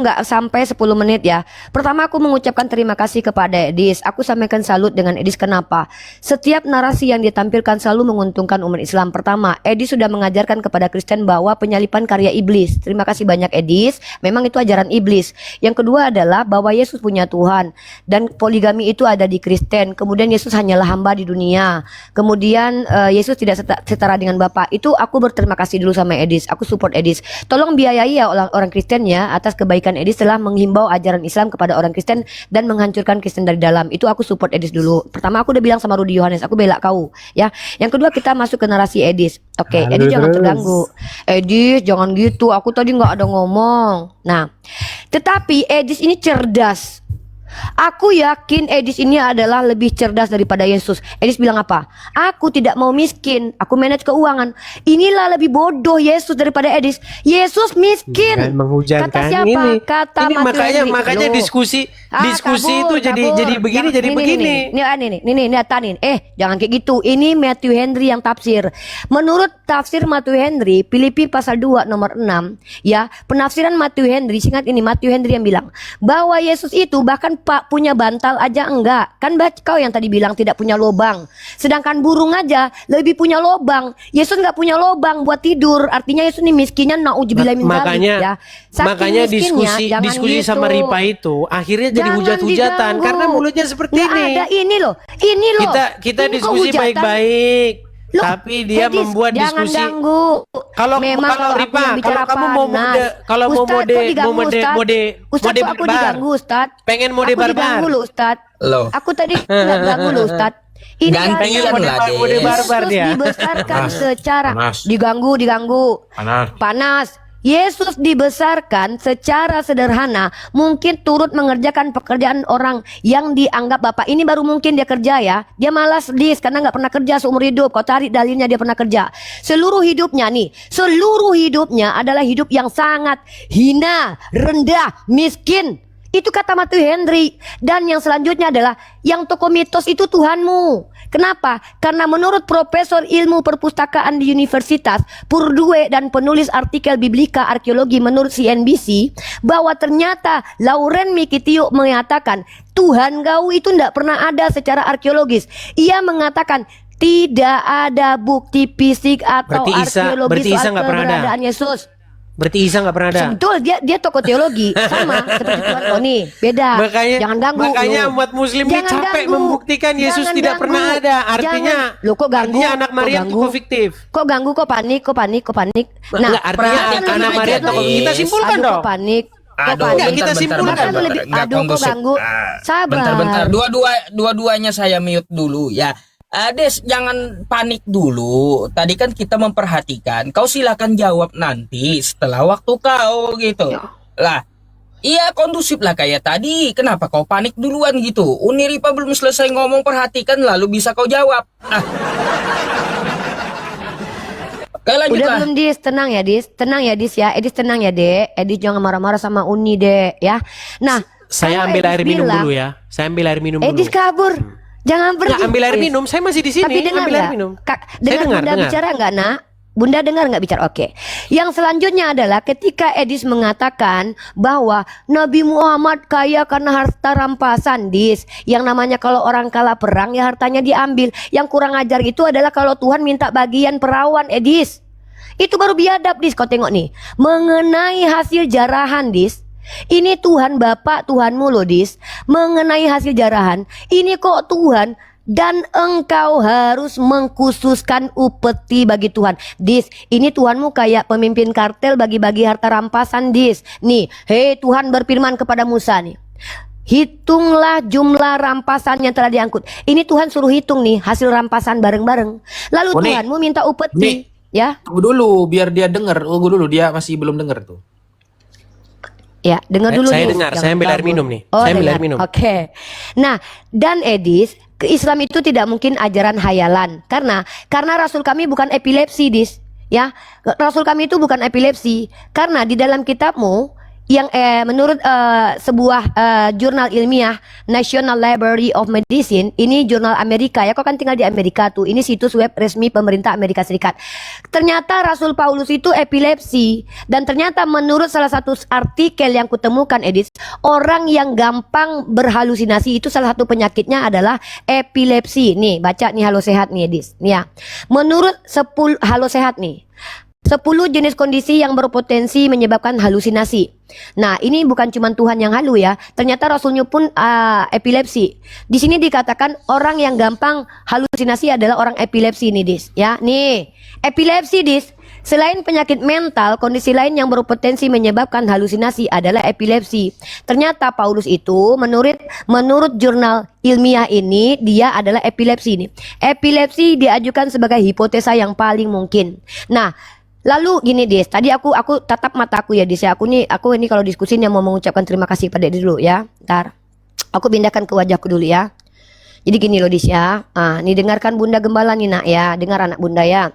nggak sampai 10 menit ya. Pertama aku mengucapkan terima kasih kepada Edis. Aku sampaikan salut dengan Edis. Kenapa? Setiap narasi yang ditampilkan selalu menguntungkan umat Islam. Pertama, Edis sudah mengajarkan kepada Kristen bahwa penyalipan karya iblis. Terima kasih banyak Edis. Memang itu ajaran iblis. Yang kedua adalah bahwa Yesus punya Tuhan dan poligami itu ada di Kristen. Kemudian Yesus hanyalah hamba di dunia. Kemudian Yesus tidak setara dengan Bapa. Itu aku berterima kasih dulu sama Edis. Aku support Edis. Tolong biayai ya orang Kristen ya atas kebaikan Edis telah menghimbau ajaran Islam kepada orang Kristen dan menghancurkan Kristen dari dalam. Itu aku support Edis dulu. Pertama aku udah bilang sama Rudy Yohanes, aku bela kau ya. Yang kedua kita masuk ke narasi Edis. Oke, Edis jangan terganggu. Edis jangan gitu. Aku tadi nggak ada ngomong. Nah, tetapi Edis ini cerdas. Aku yakin Edis ini adalah lebih cerdas daripada Yesus. Edis bilang apa? Aku tidak mau miskin, aku manage keuangan. Inilah lebih bodoh Yesus daripada Edis. Yesus miskin. Jangan menghujatkan Kata siapa? ini. Kata ini makanya Loh. diskusi Kabur, itu jadi begini Jangan, jadi begini. Ini tanin. Jangan kayak gitu. Ini Matthew Henry yang tafsir. Menurut tafsir Matthew Henry, Filipi pasal 2 nomor 6, ya, penafsiran Matthew Henry, singkat ini Matthew Henry yang bilang bahwa Yesus itu bahkan Pak punya bantal aja enggak. Kan kau yang tadi bilang tidak punya lobang. Sedangkan burung aja lebih punya lobang. Yesus enggak punya lobang buat tidur. Artinya Yesus ini miskinnya naudzubillah min dzalik ya. Makanya diskusi gitu. sama Ripa itu akhirnya jadi Jangan hujat-hujatan diganggu. karena mulutnya seperti Nggak ini. ada ini loh. Kita Ini kok diskusi hujatan? baik-baik. Loh, Tapi dia Edis, membuat jangan diskusi. ganggu. Kalau Memang kalau aku Ripa, yang bicara kalau kamu mau panas. mode, kalau mau Ustadz, mode kok diganggu, mode Ustadz? mode Ustadz, mode kok aku barbar. diganggu, Ustadz? Pengen mode Aku barbar. diganggu loh, Ustadz. Loh. Aku tadi nggak ganggu loh, Ustadz. Ini Gantian pengen kan lah, mode Des. barbar Yesus dia. dibesarkan Panas. secara Panas. diganggu. Panas. Panas. Yesus dibesarkan secara sederhana, mungkin turut mengerjakan pekerjaan orang yang dianggap bapak. Ini baru mungkin dia kerja ya. Dia malas karena nggak pernah kerja seumur hidup. Kau cari dalilnya dia pernah kerja. Seluruh hidupnya adalah hidup yang sangat hina, rendah, miskin. Itu kata Matthew Henry. Dan yang selanjutnya adalah yang tokoh mitos itu Tuhanmu. Kenapa? Karena menurut Profesor Ilmu Perpustakaan di Universitas Purdue dan penulis artikel Biblika Arkeologi menurut CNBC, bahwa ternyata Lauren Mikitio mengatakan Tuhan kau itu tidak pernah ada secara arkeologis. Ia mengatakan tidak ada bukti fisik atau arkeologis soal keberadaan Yesus. Berarti Isa nggak pernah ada. Betul, dia tokoh teologi sama seperti Tuhan Tony, beda. Jangan ganggu. Makanya umat Muslim ini capek membuktikan Yesus tidak pernah ada. Artinya, lo kok ganggu? Artinya anak Maria itu fiktif. Kok ganggu? Kok panik? Nah, artinya anak Maria tokoh. Kita simpulkan dong. Kok panik? Kita simpulkan. Aduh, kok ganggu? Sabar. Bentar. Dua-duanya saya mute dulu ya. Des, jangan panik dulu. Tadi kan kita memperhatikan. Kau silakan jawab nanti setelah waktu kau gitu. Lah, iya kondusif lah kayak tadi. Kenapa kau panik duluan gitu? Uni Ripa belum selesai ngomong, perhatikan lalu bisa kau jawab. Oke, lanjut. Udah lah. belum Dis? Tenang ya Dis. Tenang ya Dis ya. Edis tenang ya Dek. Edis jangan marah-marah sama Uni Dek ya. Nah, saya ambil air minum dulu ya. Saya ambil air minum dulu. Edis kabur. Jangan pergi. Nggak, ambil air minum, saya masih di sini. Tapi dengar ambil air nggak? minum. Dengar Bunda bicara nggak nak? Bunda dengar nggak bicara? Oke. Yang selanjutnya adalah ketika Edis mengatakan bahwa Nabi Muhammad kaya karena harta rampasan, Dis. Yang namanya kalau orang kalah perang ya hartanya diambil. Yang kurang ajar itu adalah kalau Tuhan minta bagian perawan, Edis. Itu baru biadab, Dis. Kau tengok nih. Mengenai hasil jarahan, Dis. Ini Tuhan Bapak Tuhanmu loh, Dis. Mengenai hasil jarahan, ini kok Tuhan dan engkau harus mengkhususkan upeti bagi Tuhan. Dis, ini Tuhanmu kayak pemimpin kartel bagi-bagi harta rampasan, Dis. Nih, hei Tuhan berfirman kepada Musa nih. Hitunglah jumlah rampasan yang telah diangkut. Ini Tuhan suruh hitung nih hasil rampasan bareng-bareng. Lalu Tuhanmu minta upeti, ya. Tunggu dulu biar dia dengar. Tunggu dulu, dia masih belum dengar tuh. Ya, dengar dulu saya nih. dengar, saya ambil air minum nih. Oh, saya ambil dengar. air minum. Oke. Nah, dan Edis, ke Islam itu tidak mungkin ajaran hayalan. Karena Rasul kami bukan epilepsi, Dis. Ya, Rasul kami itu bukan epilepsi. Karena di dalam kitabmu yang menurut sebuah jurnal ilmiah National Library of Medicine, ini jurnal Amerika ya, kau kan tinggal di Amerika tuh, ini situs web resmi pemerintah Amerika Serikat. Ternyata Rasul Paulus itu epilepsi, dan ternyata menurut salah satu artikel yang kutemukan, Edis, orang yang gampang berhalusinasi itu salah satu penyakitnya adalah epilepsi. Nih baca nih Halo Sehat nih, Edis, nih ya. Menurut 10 Halo Sehat nih, 10 jenis kondisi yang berpotensi menyebabkan halusinasi. Nah, ini bukan cuma Tuhan yang halu ya. Ternyata Rasulnya pun epilepsi. Di sini dikatakan orang yang gampang halusinasi adalah orang epilepsi nih, Dis. Ya, nih, epilepsi, Dis. Selain penyakit mental, kondisi lain yang berpotensi menyebabkan halusinasi adalah epilepsi. Ternyata Paulus itu menurut jurnal ilmiah ini dia adalah epilepsi nih. Epilepsi diajukan sebagai hipotesa yang paling mungkin. Nah, lalu gini, Dis, tadi aku tatap mataku ya, Dis ya. Aku ini kalau diskusi yang mau mengucapkan terima kasih pada Dis dulu ya. Ntar aku pindahkan ke wajahku dulu ya. Jadi gini loh, Dis ya. Nih dengarkan Bunda Gembala nih, Nak ya. Dengar anak Bunda ya.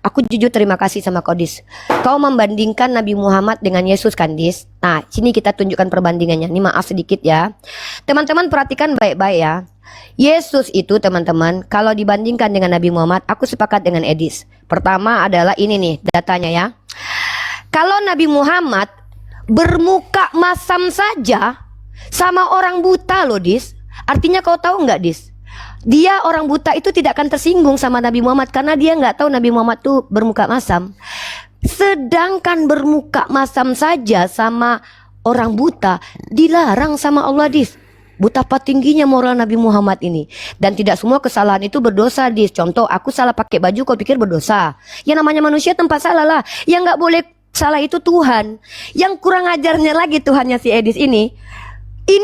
Aku jujur terima kasih sama kau, Dis. Kau membandingkan Nabi Muhammad dengan Yesus kan, Dis. Nah, sini kita tunjukkan perbandingannya. Ini maaf sedikit ya. Teman-teman perhatikan baik-baik ya. Yesus itu, teman-teman, kalau dibandingkan dengan Nabi Muhammad, aku sepakat dengan Edis. Pertama adalah ini nih datanya ya. Kalau Nabi Muhammad bermuka masam saja sama orang buta loh, Dis. Artinya kau tahu nggak, Dis? Dia orang buta itu tidak akan tersinggung sama Nabi Muhammad karena dia nggak tahu Nabi Muhammad tuh bermuka masam. Sedangkan bermuka masam saja sama orang buta dilarang sama Allah, Dis. Betapa tingginya moral Nabi Muhammad ini. Dan tidak semua kesalahan itu berdosa, Dis. Contoh, aku salah pakai baju kau pikir berdosa. Ya namanya manusia tempat salah lah. Yang nggak boleh salah itu Tuhan. Yang kurang ajarnya lagi Tuhannya si Edis ini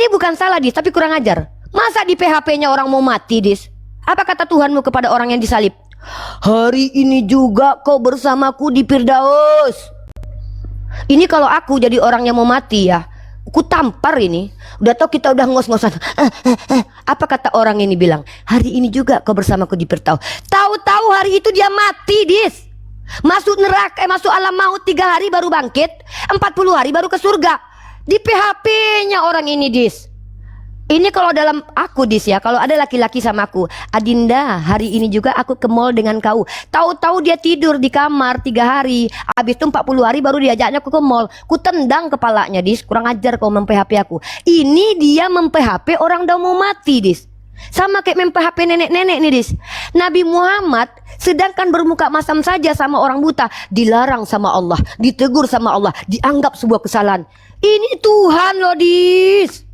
bukan salah, Dis, tapi kurang ajar. Masa di PHP-nya orang mau mati, Dis? Apa kata Tuhanmu kepada orang yang disalib? Hari ini juga kau bersamaku di Firdaus. Ini kalau aku jadi orang yang mau mati ya, aku tampar ini. Udah tau kita udah ngos-ngosan. Apa kata orang ini bilang? Hari ini juga kau bersamaku di Firdaus. Tahu-tahu hari itu dia mati, Dis. Masuk neraka, masuk alam maut 3 hari baru bangkit, 40 hari baru ke surga. Di PHP-nya orang ini, Dis. Ini kalau dalam aku, Dis ya, kalau ada laki-laki sama aku, Adinda, hari ini juga aku ke mall dengan kau. Tahu-tahu dia tidur di kamar 3 hari, habis itu 40 hari baru diajaknya aku ke mall. Ku tendang kepalanya, Dis. Kurang ajar kau mem-PHP aku. Ini dia mem-PHP orang udah mau mati, Dis. Sama kayak mem-PHP nenek-nenek nih, Dis. Nabi Muhammad sedangkan bermuka masam saja sama orang buta, dilarang sama Allah, ditegur sama Allah, dianggap sebuah kesalahan. Ini Tuhan loh, Dis.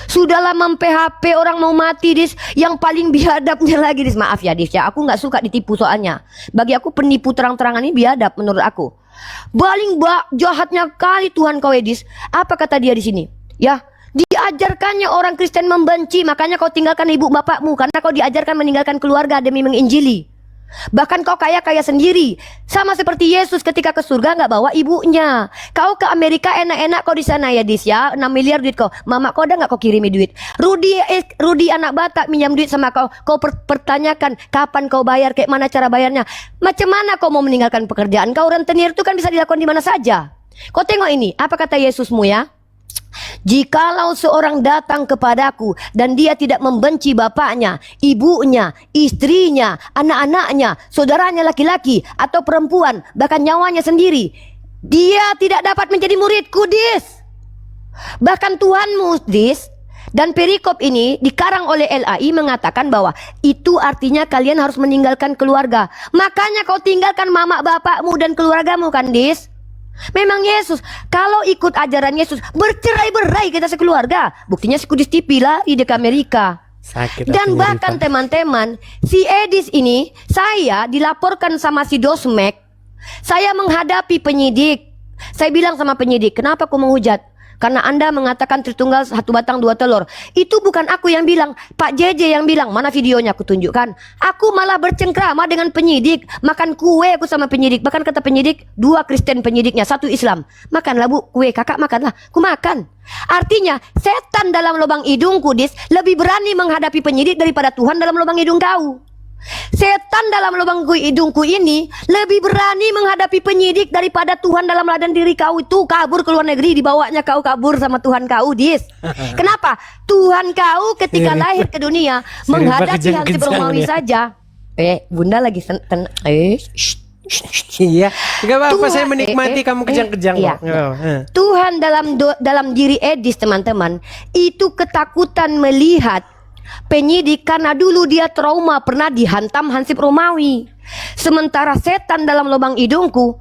Sudahlah mem-PHP orang mau mati, Dis. Yang paling biadabnya lagi, Dis. Maaf ya, Dis ya, aku gak suka ditipu soalnya. Bagi aku penipu terang-terangan ini biadab menurut aku. Paling jahatnya kali Tuhan kau, Dis. Apa kata dia di sini? Ya, diajarkannya orang Kristen membenci, makanya kau tinggalkan ibu bapakmu karena kau diajarkan meninggalkan keluarga demi menginjili. Bahkan kau kaya-kaya sendiri, sama seperti Yesus ketika ke surga nggak bawa ibunya. Kau ke Amerika enak-enak kau di sana ya, Dis ya, 6 miliar duit kau. Mama kau ada nggak kau kirimi duit? Rudi anak Batak minjam duit sama kau. Kau pertanyakan kapan kau bayar, kayak mana cara bayarnya. Macam mana kau mau meninggalkan pekerjaan? Kau rentenir itu kan bisa dilakukan di mana saja. Kau tengok ini, apa kata Yesusmu ya? Jikalau seorang datang kepadaku dan dia tidak membenci bapaknya, ibunya, istrinya, anak-anaknya, saudaranya laki-laki atau perempuan, bahkan nyawanya sendiri, dia tidak dapat menjadi muridku, Dis. Bahkan Tuhanmu, Dis. Dan perikop ini dikarang oleh LAI mengatakan bahwa itu artinya kalian harus meninggalkan keluarga. Makanya kau tinggalkan mama bapakmu dan keluargamu kan, Dis. Memang Yesus, kalau ikut ajaran Yesus, bercerai-berai kita sekeluarga. Buktinya si Kudus TV lah di Amerika. Sakit. Dan bahkan teman-teman, si Edis ini, saya dilaporkan sama si Dosmek. Saya menghadapi penyidik. Saya bilang sama penyidik, kenapa kau menghujat? Karena Anda mengatakan Tritunggal 1 batang 2 telur. Itu bukan aku yang bilang, Pak JJ yang bilang. Mana videonya aku tunjukkan. Aku malah bercengkrama dengan penyidik. Makan kue aku sama penyidik. Bahkan kata penyidik, 2 Kristen penyidiknya, 1 Islam. Makanlah Bu, kue kakak makanlah. Ku makan. Artinya setan dalam lubang hidungku, Dis, lebih berani menghadapi penyidik daripada Tuhan dalam lubang hidung kau. Setan dalam lubang hidungku ini lebih berani menghadapi penyidik daripada Tuhan dalam ladang diri kau itu. Kabur ke luar negeri, dibawanya kau kabur sama Tuhan kau, Dis. Kenapa? Tuhan kau ketika lahir ke dunia menghadapi hansip Romawi saja. Bunda lagi Iya, nggak apa-apa, saya menikmati kamu kejang-kejang iya. kok. Tuhan dalam diri Edis, teman-teman, itu ketakutan melihat penyidik karena dulu dia trauma pernah dihantam hansip Romawi. Sementara setan dalam lubang hidungku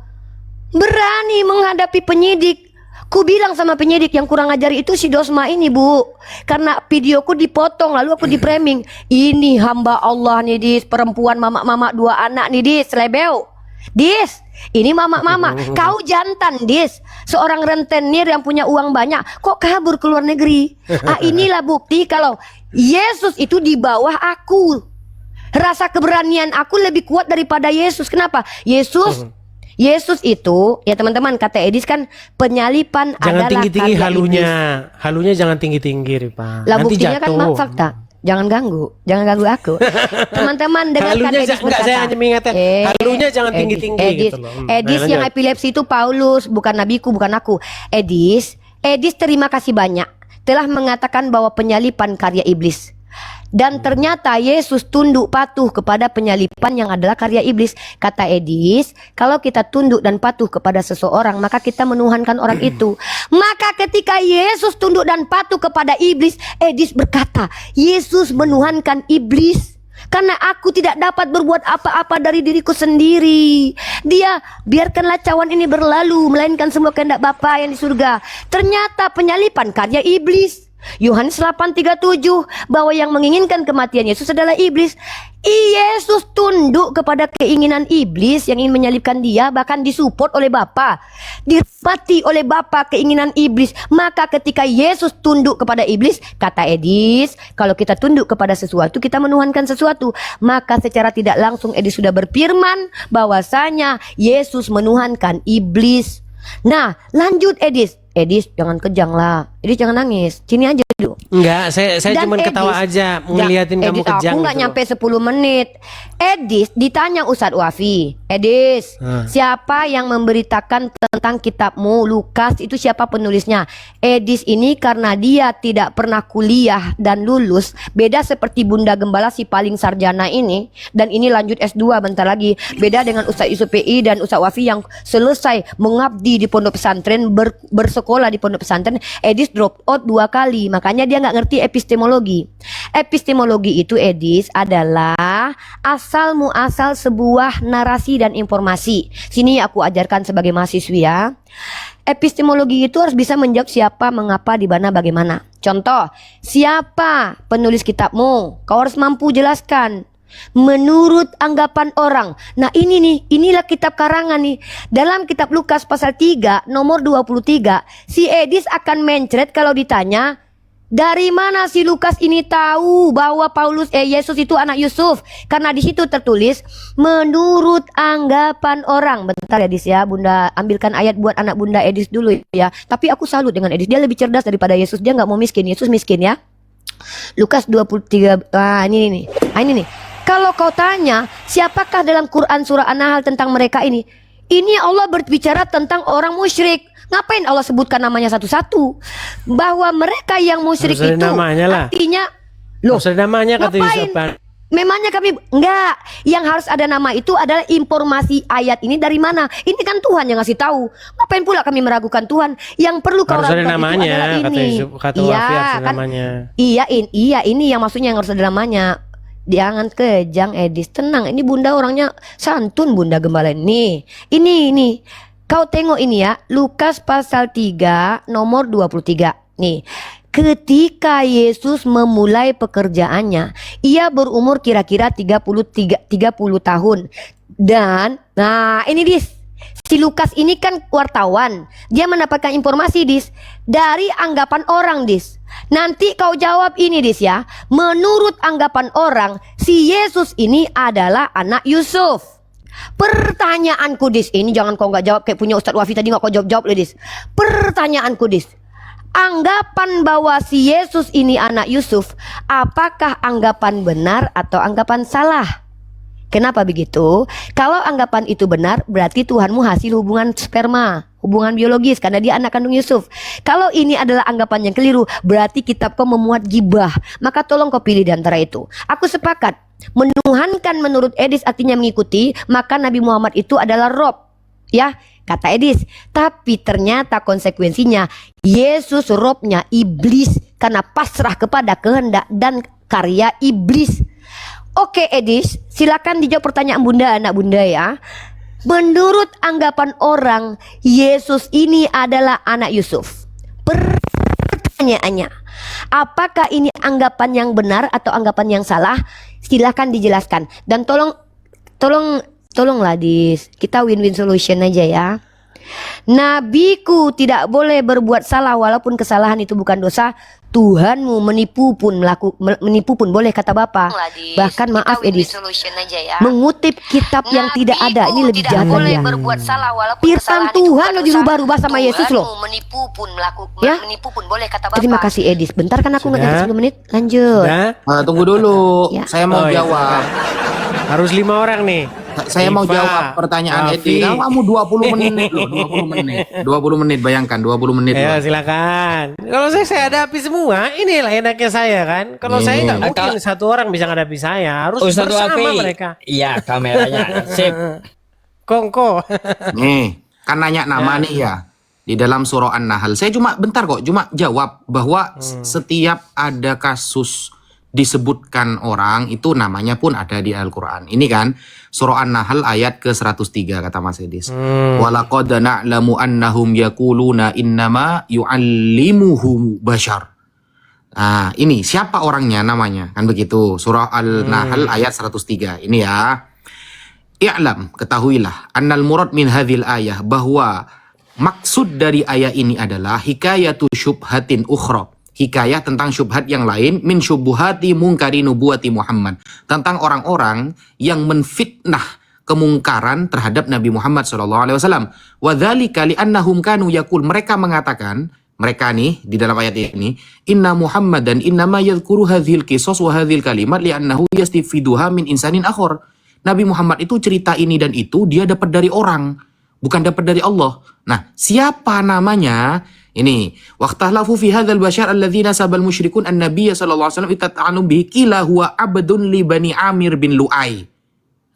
berani menghadapi penyidik. Ku bilang sama penyidik yang kurang ajar itu si Dosma ini, Bu, karena videoku dipotong lalu aku di-framing. Ini hamba Allah nih, Dis, perempuan mama-mama 2 anak nih, Dis, lebeu. Dis, ini mama-mama, kau jantan, Dis, seorang rentenir yang punya uang banyak, kok kabur ke luar negeri? Inilah bukti kalau Yesus itu di bawah aku. Rasa keberanian aku lebih kuat daripada Yesus. Kenapa? Yesus itu, ya teman-teman, kata Edis kan penyalipan Jangan adalah tinggi-tinggi karya halunya. iblis. Halunya jangan tinggi-tinggi, Ripa. Lah Nanti buktinya kan jatuh. fakta. Jangan ganggu aku. Teman-teman dengarkan Halunya Edis enggak, saya berkata. hanya mengingatkan, halunya jangan tinggi-tinggi gitu loh. Edis Nah, yang lanjut. epilepsi itu Paulus, bukan nabiku, bukan aku. Edis terima kasih banyak telah mengatakan bahwa penyalipan karya iblis. Dan ternyata Yesus tunduk patuh kepada penyalipan yang adalah karya iblis. Kata Edis, kalau kita tunduk dan patuh kepada seseorang, maka kita menuhankan orang itu. Maka ketika Yesus tunduk dan patuh kepada iblis, Edis berkata, Yesus menuhankan iblis. Karena aku tidak dapat berbuat apa-apa dari diriku sendiri. Dia, biarkanlah cawan ini berlalu, melainkan semua kehendak Bapa yang di surga. Ternyata penyalipan karya iblis. Yohanes 8:37 bahwa yang menginginkan kematian Yesus adalah iblis. Yesus tunduk kepada keinginan iblis yang ingin menyalibkan dia, bahkan disupport oleh Bapa, direpati oleh Bapa keinginan iblis. Maka ketika Yesus tunduk kepada iblis, kata Edis, kalau kita tunduk kepada sesuatu, kita menuhankan sesuatu. Maka secara tidak langsung Edis sudah berfirman bahwasanya Yesus menuhankan iblis. Nah, lanjut Edis. Edis jangan kejang lah. Edis jangan nangis. Sini aja dulu. Enggak, saya Dan cuma ketawa aja ngeliatin kamu Edis, kejang. aku nggak gitu. nyampe 10 menit. Edis ditanya Ustadz Wafi, Edis, siapa yang memberitakan tentang kitabmu Lukas, itu siapa penulisnya? Edis ini karena dia tidak pernah kuliah dan lulus, beda seperti Bunda Gembala si paling sarjana ini, dan ini lanjut S2 bentar lagi. Beda dengan Ustadz Yusuf PI dan Ustadz Wafi yang selesai mengabdi di pondok pesantren, bersekolah di pondok pesantren. Edis drop out 2 kali, makanya dia nggak ngerti epistemologi. Epistemologi itu, Edis, adalah asal muasal sebuah narasi dan informasi. Sini aku ajarkan sebagai mahasiswi ya. Epistemologi itu harus bisa menjawab siapa, mengapa, di mana, bagaimana. Contoh, siapa penulis kitabmu? Kau harus mampu jelaskan. Menurut anggapan orang. Nah ini nih, inilah kitab karangan nih. Dalam kitab Lukas pasal 3 nomor 23, si Edis akan mencret kalau ditanya, dari mana si Lukas ini tahu bahwa Yesus itu anak Yusuf? Karena di situ tertulis menurut anggapan orang. Bentar ya Edis ya, Bunda ambilkan ayat buat anak Bunda Edis dulu ya. Tapi aku salut dengan Edis, dia lebih cerdas daripada Yesus. Dia nggak mau miskin, Yesus miskin ya. Lukas 23, ini nih. Ini nih. Kalau kau tanya, siapakah dalam Quran surah An-Nahl tentang mereka ini? Ini Allah berbicara tentang orang musyrik. Ngapain Allah sebutkan namanya satu-satu? Bahwa mereka yang musyrik Harus ada itu namanya lah. artinya, Harus ada namanya, kata ngapain? Yusuf. Memangnya kami enggak. Yang harus ada nama itu adalah informasi ayat ini dari mana? Ini kan Tuhan yang ngasih tahu. Ngapain pula kami meragukan Tuhan? Yang perlu kau Harus ada ragukan itu namanya, adalah kata ini. Yusuf, kata Iya, Wafi harus ada kan? namanya. Iya, ini yang maksudnya yang harus ada namanya. Jangan kejang Edis, tenang. Ini Bunda orangnya santun, Bunda Gembala ini. Ini. Kau tengok ini ya, Lukas pasal 3 nomor 23. Nih. Ketika Yesus memulai pekerjaannya, ia berumur kira-kira 30 tahun. Dan nah ini Dis, si Lukas ini kan wartawan. Dia mendapatkan informasi Dis dari anggapan orang Dis. Nanti kau jawab ini Dis ya. Menurut anggapan orang, si Yesus ini adalah anak Yusuf. Pertanyaanku Dis, ini jangan kau nggak jawab kayak punya Ustadz Wafi tadi, nggak kau jawab Dis. Pertanyaanku Dis, anggapan bahwa si Yesus ini anak Yusuf, apakah anggapan benar atau anggapan salah? Kenapa begitu? Kalau anggapan itu benar, berarti Tuhanmu hasil hubungan sperma, hubungan biologis, karena dia anak kandung Yusuf. Kalau ini adalah anggapan yang keliru, berarti kitab kau memuat gibah. Maka tolong kau pilih di antara itu. Aku sepakat. Menuhankan menurut Edis artinya mengikuti, maka Nabi Muhammad itu adalah Rob. Ya, kata Edis. Tapi ternyata konsekuensinya, Yesus Robnya iblis karena pasrah kepada kehendak dan karya iblis. Oke Edis, silakan dijawab pertanyaan bunda, anak bunda ya. Menurut anggapan orang, Yesus ini adalah anak Yusuf. Pertanyaannya, apakah ini anggapan yang benar atau anggapan yang salah? Silakan dijelaskan. Dan tolonglah kita win-win solution aja ya. Nabiku tidak boleh berbuat salah walaupun kesalahan itu bukan dosa. Tuhanmu menipu pun boleh, kata Bapak. Bahkan maaf Edis, mengutip kitab yang tidak ada ini lebih jahat lagi. Firman Tuhan lo dirubah-rubah sama Yesus lo. Ya, terima kasih Edis. Bentar kan aku ngeganti 10 menit. Lanjut. Tunggu dulu. Ya. Saya mau jawab. Harus 5 orang nih. Saya mau Rifa, jawab pertanyaan Raffi. Edi. Kamu 20 menit loh, 20 menit. 20 menit, bayangkan 20 menit. Ya loh. silakan. Kalau saya hadapi semua, inilah enaknya saya kan. Kalau saya nggak mungkin satu orang bisa menghadapi saya, harus Ustaz bersama Wafi. mereka. Iya, kameranya. Sip. Kongko. Nih, kan nanya nama nih ya. Di dalam surah An-Nahl. Saya cuma jawab bahwa setiap ada kasus disebutkan orang itu namanya pun ada di Al-Quran. Ini kan surah An-Nahl ayat ke-103 kata Mas Edis. Walaqad na'lamu annahum yaquluna innama yu'allimuhu bashar. Nah, ini siapa orangnya namanya? Kan begitu. Surah Al-Nahl ayat 103. Ini ya. I'lam, ketahuilah annal murad min hadhil ayah, bahwa maksud dari ayat ini adalah hikayatu syubhatin ukhra. Hikayah tentang syubhat yang lain, min syubuhati mungkari nubuwati Muhammad, tentang orang-orang yang menfitnah kemungkaran terhadap Nabi Muhammad SAW. Wa dzalika li'annahum kanu yaqul, mereka mengatakan, mereka nih di dalam ayat ini, inna Muhammadan innama yadhkuru hadhil qisas wa hadhil kalimat li'annahu yastifiduha min insanin akhar. Nabi Muhammad itu cerita ini dan itu dia dapat dari orang, bukan dapat dari Allah. Nah, siapa namanya? Ini waqtahlafu fi hadzal bashar alladzina sabal musyrikun an-nabiy sallallahu alaihi wasallam itata'anu bihi qila huwa abdun li bani Amir bin Lu'ai.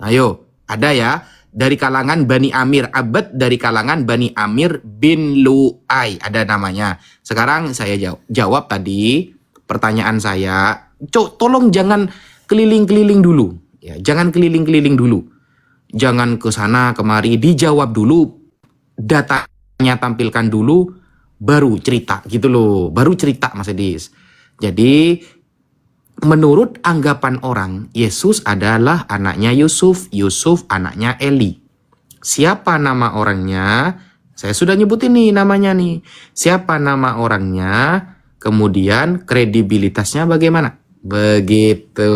Ayo, ada ya dari kalangan Bani Amir, abad dari kalangan Bani Amir bin Lu'ai, ada namanya. Sekarang saya jawab tadi pertanyaan saya. Tolong jangan keliling-keliling dulu ya, jangan keliling-keliling dulu. Jangan ke sana kemari, dijawab dulu, datanya tampilkan dulu, baru cerita gitu loh, baru cerita Mas Edis. Jadi menurut anggapan orang, Yesus adalah anaknya Yusuf, Yusuf anaknya Eli. Siapa nama orangnya? Saya sudah nyebutin nih namanya nih. Siapa nama orangnya? Kemudian kredibilitasnya bagaimana? Begitu.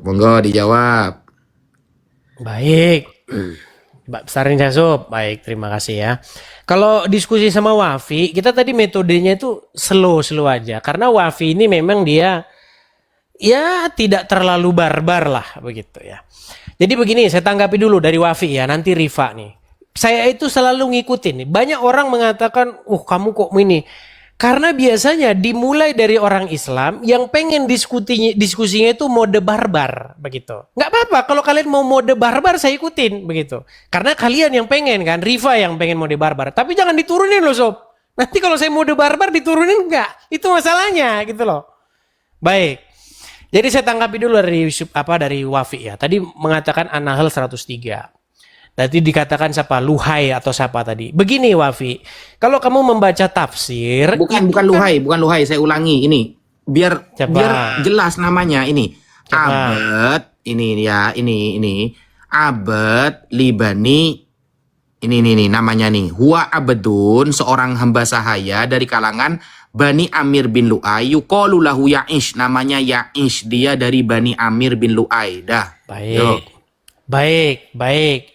Monggo dijawab. Baik. Mbak Besarin Jasub. Baik, terima kasih ya. Kalau diskusi sama Wafi, kita tadi metodenya itu slow aja. Karena Wafi ini memang dia ya tidak terlalu barbar lah begitu ya. Jadi begini, saya tanggapi dulu dari Wafi ya, nanti Rifa nih. Saya itu selalu ngikutin nih. Banyak orang mengatakan, kamu kok ini. Karena biasanya dimulai dari orang Islam yang pengen diskusinya itu mode barbar begitu. Nggak apa-apa kalau kalian mau mode barbar, saya ikutin begitu. Karena kalian yang pengen kan, Rifa yang pengen mode barbar. Tapi jangan diturunin loh sob. Nanti kalau saya mode barbar diturunin nggak? Itu masalahnya gitu loh. Baik. Jadi saya tanggapi dulu dari Wafi ya. Tadi mengatakan An-Nahl 103. Tadi dikatakan siapa? Luhai atau siapa tadi? Begini Wafi, kalau kamu membaca tafsir, bukan Luhai, saya ulangi ini biar jelas namanya ini. Coba. Abad ini ya, ini Abad Libani ini namanya nih. Huwa abdun, seorang hamba sahaya dari kalangan Bani Amir bin Lu'ai, yuqalu lahu Ya'ish, namanya Ya'ish, dia dari Bani Amir bin Lu'ai. Dah. Baik.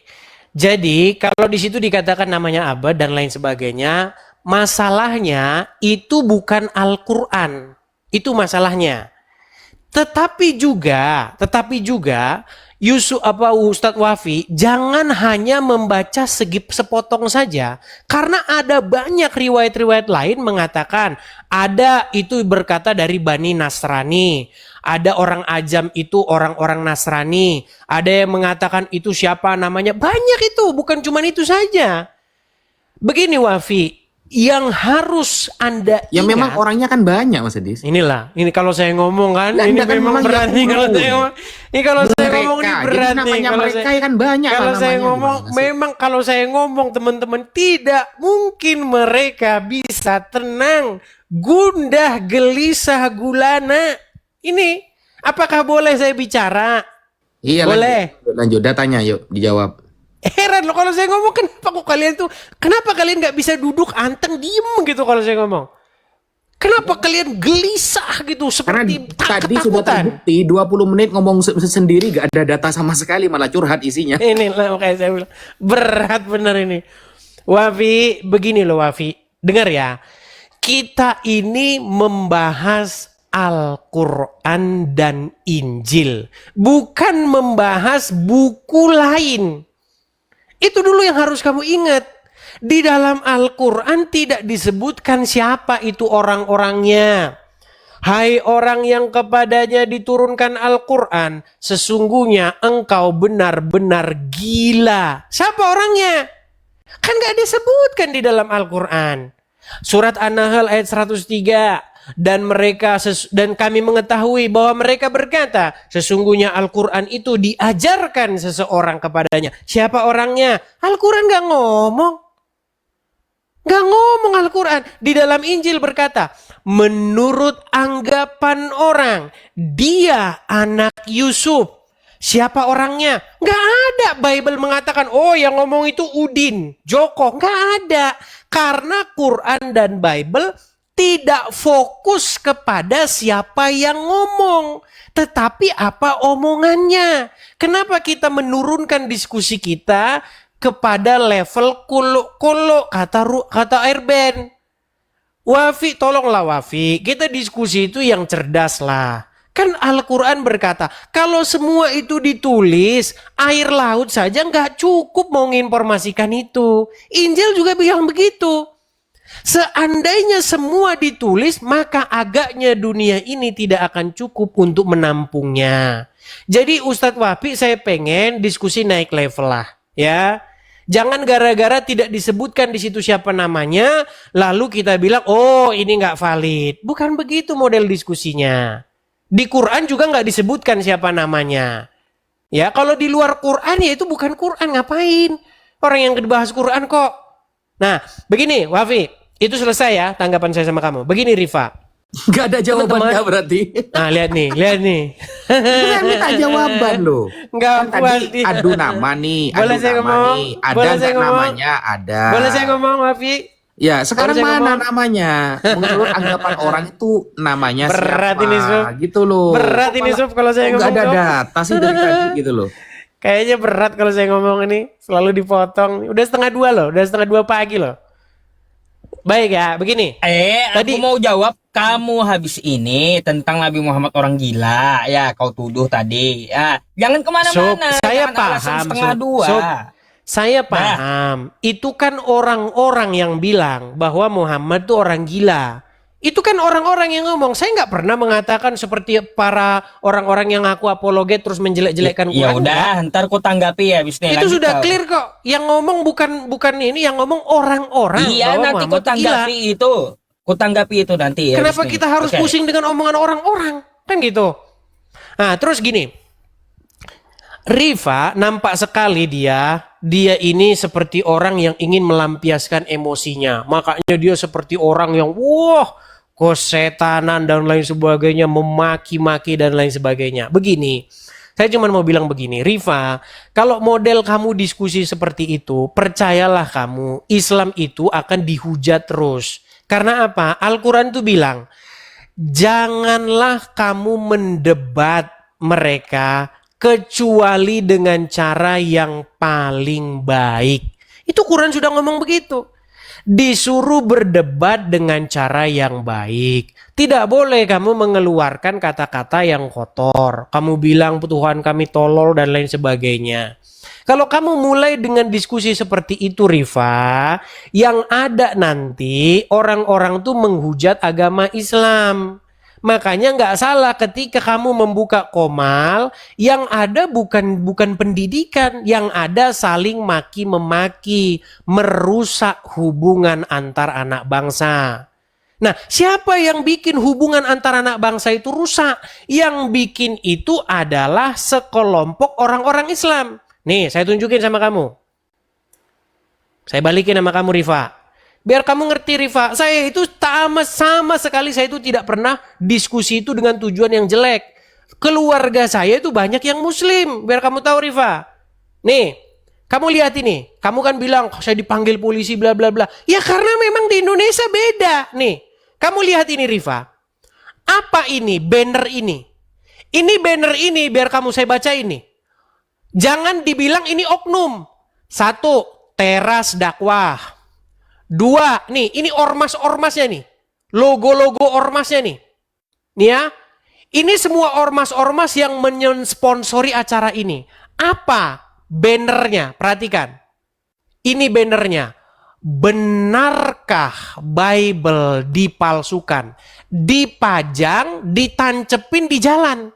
Jadi kalau di situ dikatakan namanya abad dan lain sebagainya, masalahnya itu bukan Al-Quran. Itu masalahnya. Tetapi juga Ustadz Wafi jangan hanya membaca sepotong saja, karena ada banyak riwayat-riwayat lain mengatakan ada itu berkata dari Bani Nasrani, ada orang Ajam itu orang-orang Nasrani, ada yang mengatakan itu siapa namanya, banyak itu, bukan cuma itu saja. Begini Wafi, yang harus Anda Ya ingat, memang orangnya kan banyak Mas Edis. ini kalau saya ngomong kan, Lah, ini Anda kan memang memang berat nih yang kalau saya ngomong. Ini kalau saya ngomong ini Mereka, berat jadi nih. namanya Kalau mereka saya, kan banyak kalau lah saya namanya, ngomong, gimana sih? memang kalau saya ngomong teman-teman, tidak mungkin mereka bisa tenang, gundah, gelisah, gulana. Ini, apakah boleh saya bicara? Iya, Boleh. lanjut datanya yuk dijawab. Heran loh kalau saya ngomong, kenapa kalian nggak bisa duduk anteng diem gitu kalau saya ngomong? Kenapa kalian gelisah gitu Karena seperti tadi sudah ketakutan? terbukti 20 menit ngomong sendiri gak ada data sama sekali, malah curhat isinya. Ini lah makanya saya bilang berat bener ini. Wafi, begini loh Wafi, dengar ya. Kita ini membahas Al-Quran dan Injil, bukan membahas buku lain. Itu dulu yang harus kamu ingat. Di dalam Al-Quran tidak disebutkan siapa itu orang-orangnya. Hai orang yang kepadanya diturunkan Al-Quran, sesungguhnya engkau benar-benar gila. Siapa orangnya? Kan gak disebutkan di dalam Al-Quran. Surat An-Nahl ayat 103. Dan kami mengetahui bahwa mereka berkata, sesungguhnya Al-Quran itu diajarkan seseorang kepadanya. Siapa orangnya? Al-Quran gak ngomong. Gak ngomong Al-Quran. Di dalam Injil berkata, menurut anggapan orang, dia anak Yusuf. Siapa orangnya? Gak ada. Bible mengatakan, oh yang ngomong itu Udin, Joko. Gak ada. Karena Quran dan Bible tidak fokus kepada siapa yang ngomong, tetapi apa omongannya. Kenapa kita menurunkan diskusi kita kepada level kuluk-kuluk, kata Erben. Wafi, tolonglah Wafi, kita diskusi itu yang cerdas lah. Kan Al-Quran berkata, kalau semua itu ditulis, air laut saja nggak cukup mau menginformasikan itu. Injil juga bilang begitu. Seandainya semua ditulis, maka agaknya dunia ini tidak akan cukup untuk menampungnya. Jadi Ustadz Wafi, saya pengen diskusi naik level lah, ya. Jangan gara-gara tidak disebutkan di situ siapa namanya, lalu kita bilang, oh ini nggak valid. Bukan begitu model diskusinya. Di Quran juga nggak disebutkan siapa namanya. Ya, kalau di luar Quran ya itu bukan Quran, ngapain? Orang yang dibahas Quran kok. Nah, begini Wafi, itu selesai ya tanggapan saya sama kamu. Begini Rifa. Gak ada jawabannya berarti. Nah, lihat nih. Saya minta jawaban loh. Enggak Kan puas tadi dia. adu nama nih, Boleh adu saya nama ngomong? nih. Ada Boleh saya nggak ngomong? namanya? Ada. Boleh saya ngomong Wafi? Ya, sekarang Boleh saya mana ngomong? namanya? Menurut anggapan orang itu namanya Berat siapa? ini, Suf. Gitu loh. Berat ini Suf kalau saya Nggak ngomong. ada Suf. data sih dari tadi gitu loh. Kayaknya berat kalau saya ngomong ini. Selalu dipotong. Udah 1:30 loh. Udah 1:30 pagi loh. Baik ya, begini. Aku mau jawab, kamu habis ini tentang Nabi Muhammad orang gila, ya kau tuduh tadi. Ya, jangan Sob, kemana-mana. saya jangan alasan paham. setengah Sob. dua. Sob, saya paham. Itu kan orang-orang yang bilang bahwa Muhammad itu orang gila. Itu kan orang-orang yang ngomong. Saya nggak pernah mengatakan seperti para orang-orang yang ngaku apologet terus menjelek-jelekkan Ya Quran. udah, ntar ku tanggapi ya habis ini. Itu Lanjut sudah kau. clear kok. Yang ngomong bukan ini, yang ngomong orang-orang. Iya, bahwa nanti ku Muhammad itu gila. tanggapi itu. Ku tanggapi itu nanti ya. Kenapa habis ini. kita harus Oke. pusing dengan omongan orang-orang? Kan gitu. Nah, terus gini. Rifa nampak sekali dia ini seperti orang yang ingin melampiaskan emosinya. Makanya dia seperti orang yang kesetanan dan lain sebagainya, memaki-maki dan lain sebagainya. Begini, saya cuma mau bilang begini, Rifa, kalau model kamu diskusi seperti itu, percayalah kamu, Islam itu akan dihujat terus. Karena apa? Al-Quran itu bilang, janganlah kamu mendebat mereka kecuali dengan cara yang paling baik. Itu Quran sudah ngomong begitu. Disuruh berdebat dengan cara yang baik. Tidak boleh kamu mengeluarkan kata-kata yang kotor. Kamu bilang Tuhan kami tolol dan lain sebagainya. Kalau kamu mulai dengan diskusi seperti itu Rifa, yang ada nanti orang-orang tuh menghujat agama Islam. Makanya nggak salah ketika kamu membuka Qomal, yang ada bukan pendidikan, yang ada saling maki-memaki, merusak hubungan antar anak bangsa. Nah, siapa yang bikin hubungan antara anak bangsa itu rusak? Yang bikin itu adalah sekelompok orang-orang Islam. Nih, saya tunjukin sama kamu. Saya balikin sama kamu, Rifa. Biar kamu ngerti, Rifa. Saya itu sama sekali saya itu tidak pernah diskusi itu dengan tujuan yang jelek. Keluarga saya itu banyak yang Muslim. Biar kamu tahu, Rifa. Nih, kamu lihat ini. Kamu kan bilang, saya dipanggil polisi, bla bla bla. Ya karena memang di Indonesia beda. Nih. Kamu lihat ini Rifa. Apa ini banner ini? Ini banner ini biar kamu saya baca ini. Jangan dibilang ini oknum. 1, teras dakwah. 2, nih ini ormas-ormasnya nih. Logo-logo ormasnya nih. Nih ya. Ini semua ormas-ormas yang mensponsori acara ini. Apa bannernya? Perhatikan. Ini bannernya. Benarkah Bible dipalsukan? Dipajang, ditancepin di jalan.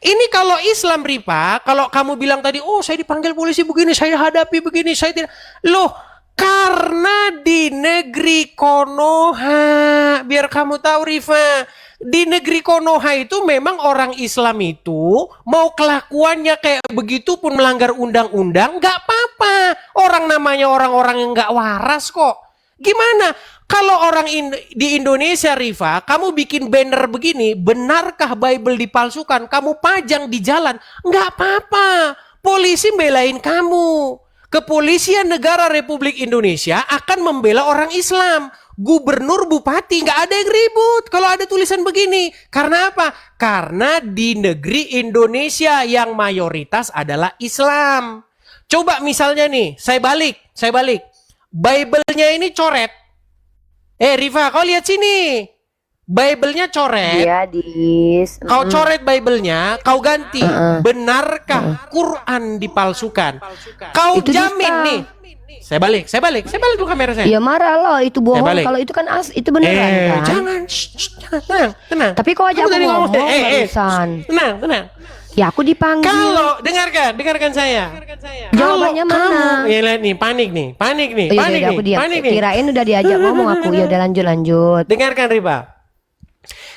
Ini kalau Islam Rifa, kalau kamu bilang tadi, oh saya dipanggil polisi begini, saya hadapi begini, saya tidak. Loh, karena di negeri Konoha, biar kamu tahu Rifa, di negeri Konoha itu memang orang Islam itu mau kelakuannya kayak begitu pun melanggar undang-undang nggak apa-apa. Orang namanya orang-orang yang nggak waras kok. Gimana kalau orang di Indonesia Rifa, kamu bikin banner begini, benarkah Bible dipalsukan? Kamu pajang di jalan, nggak apa-apa. Polisi belain kamu. Kepolisian Negara Republik Indonesia akan membela orang Islam. Gubernur, bupati, nggak ada yang ribut kalau ada tulisan begini. Karena apa? Karena di negeri Indonesia yang mayoritas adalah Islam. Coba misalnya nih, saya balik. Bible-nya ini coret. Rifa, kau lihat sini. Bible-nya coret. Iya, Dis. Kau coret Bible-nya, kau ganti. Benarkah Quran dipalsukan? Kau Itu jamin dusta. nih. Saya balik dulu kamera saya. Ya marah loh, itu bohong. balik. Kalau itu kan itu beneran kan. Jangan, tenang. Tapi kok aja Kamu aku tadi ngomong ngomong, barusan. tenang. Ya aku dipanggil. Kalau dengarkan saya. Jawabannya Kalau mana? kamu, ya lihat nih, panik nih. Oh, yaudah, aku diam. Kirain udah diajak ngomong aku. Ya udah lanjut. Dengarkan Riba.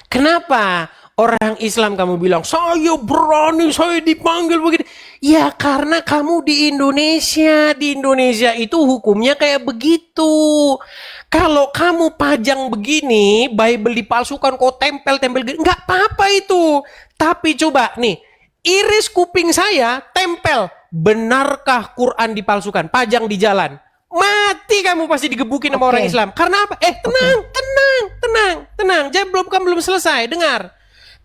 Kenapa orang Islam kamu bilang, saya berani, saya dipanggil begini. Ya karena kamu di Indonesia. Di Indonesia itu hukumnya kayak begitu. Kalau kamu pajang begini, Bible dipalsukan, kok tempel-tempel gini, nggak apa-apa itu. Tapi coba nih, iris kuping saya, tempel. Benarkah Quran dipalsukan? Pajang di jalan. Mati kamu pasti digebukin sama orang Islam. Karena apa? Tenang. Jadi belum selesai. Dengar.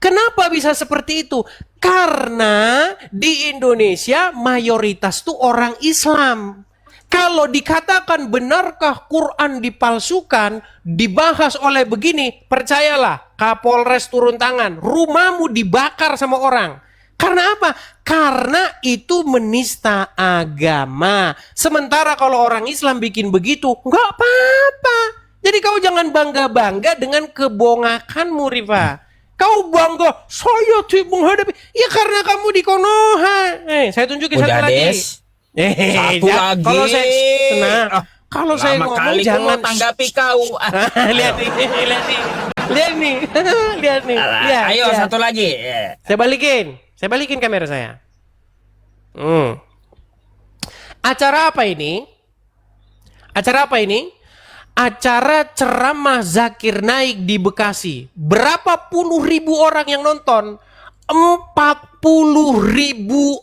Kenapa bisa seperti itu? Karena di Indonesia mayoritas tuh orang Islam. Kalau dikatakan benarkah Quran dipalsukan, dibahas oleh begini, percayalah, Kapolres turun tangan, rumahmu dibakar sama orang. Karena apa? Karena itu menista agama. Sementara kalau orang Islam bikin begitu, nggak apa-apa. Jadi kau jangan bangga-bangga dengan kebongakanmu, Rifa. Kau bangga, saya menghadapi. Ya karena kamu di Konoha. Saya tunjukin Udah, satu lagi. Des. Satu lagi. Kalau saya tenang. Kalau saya Lama ngomong kali jangan kau tanggapi kau. lihat nih. Lihat. Ayo lihat. satu lagi. Saya balikin kamera saya. Acara apa ini? Acara ceramah Zakir Naik di Bekasi. Berapa puluh ribu orang yang nonton? 40.000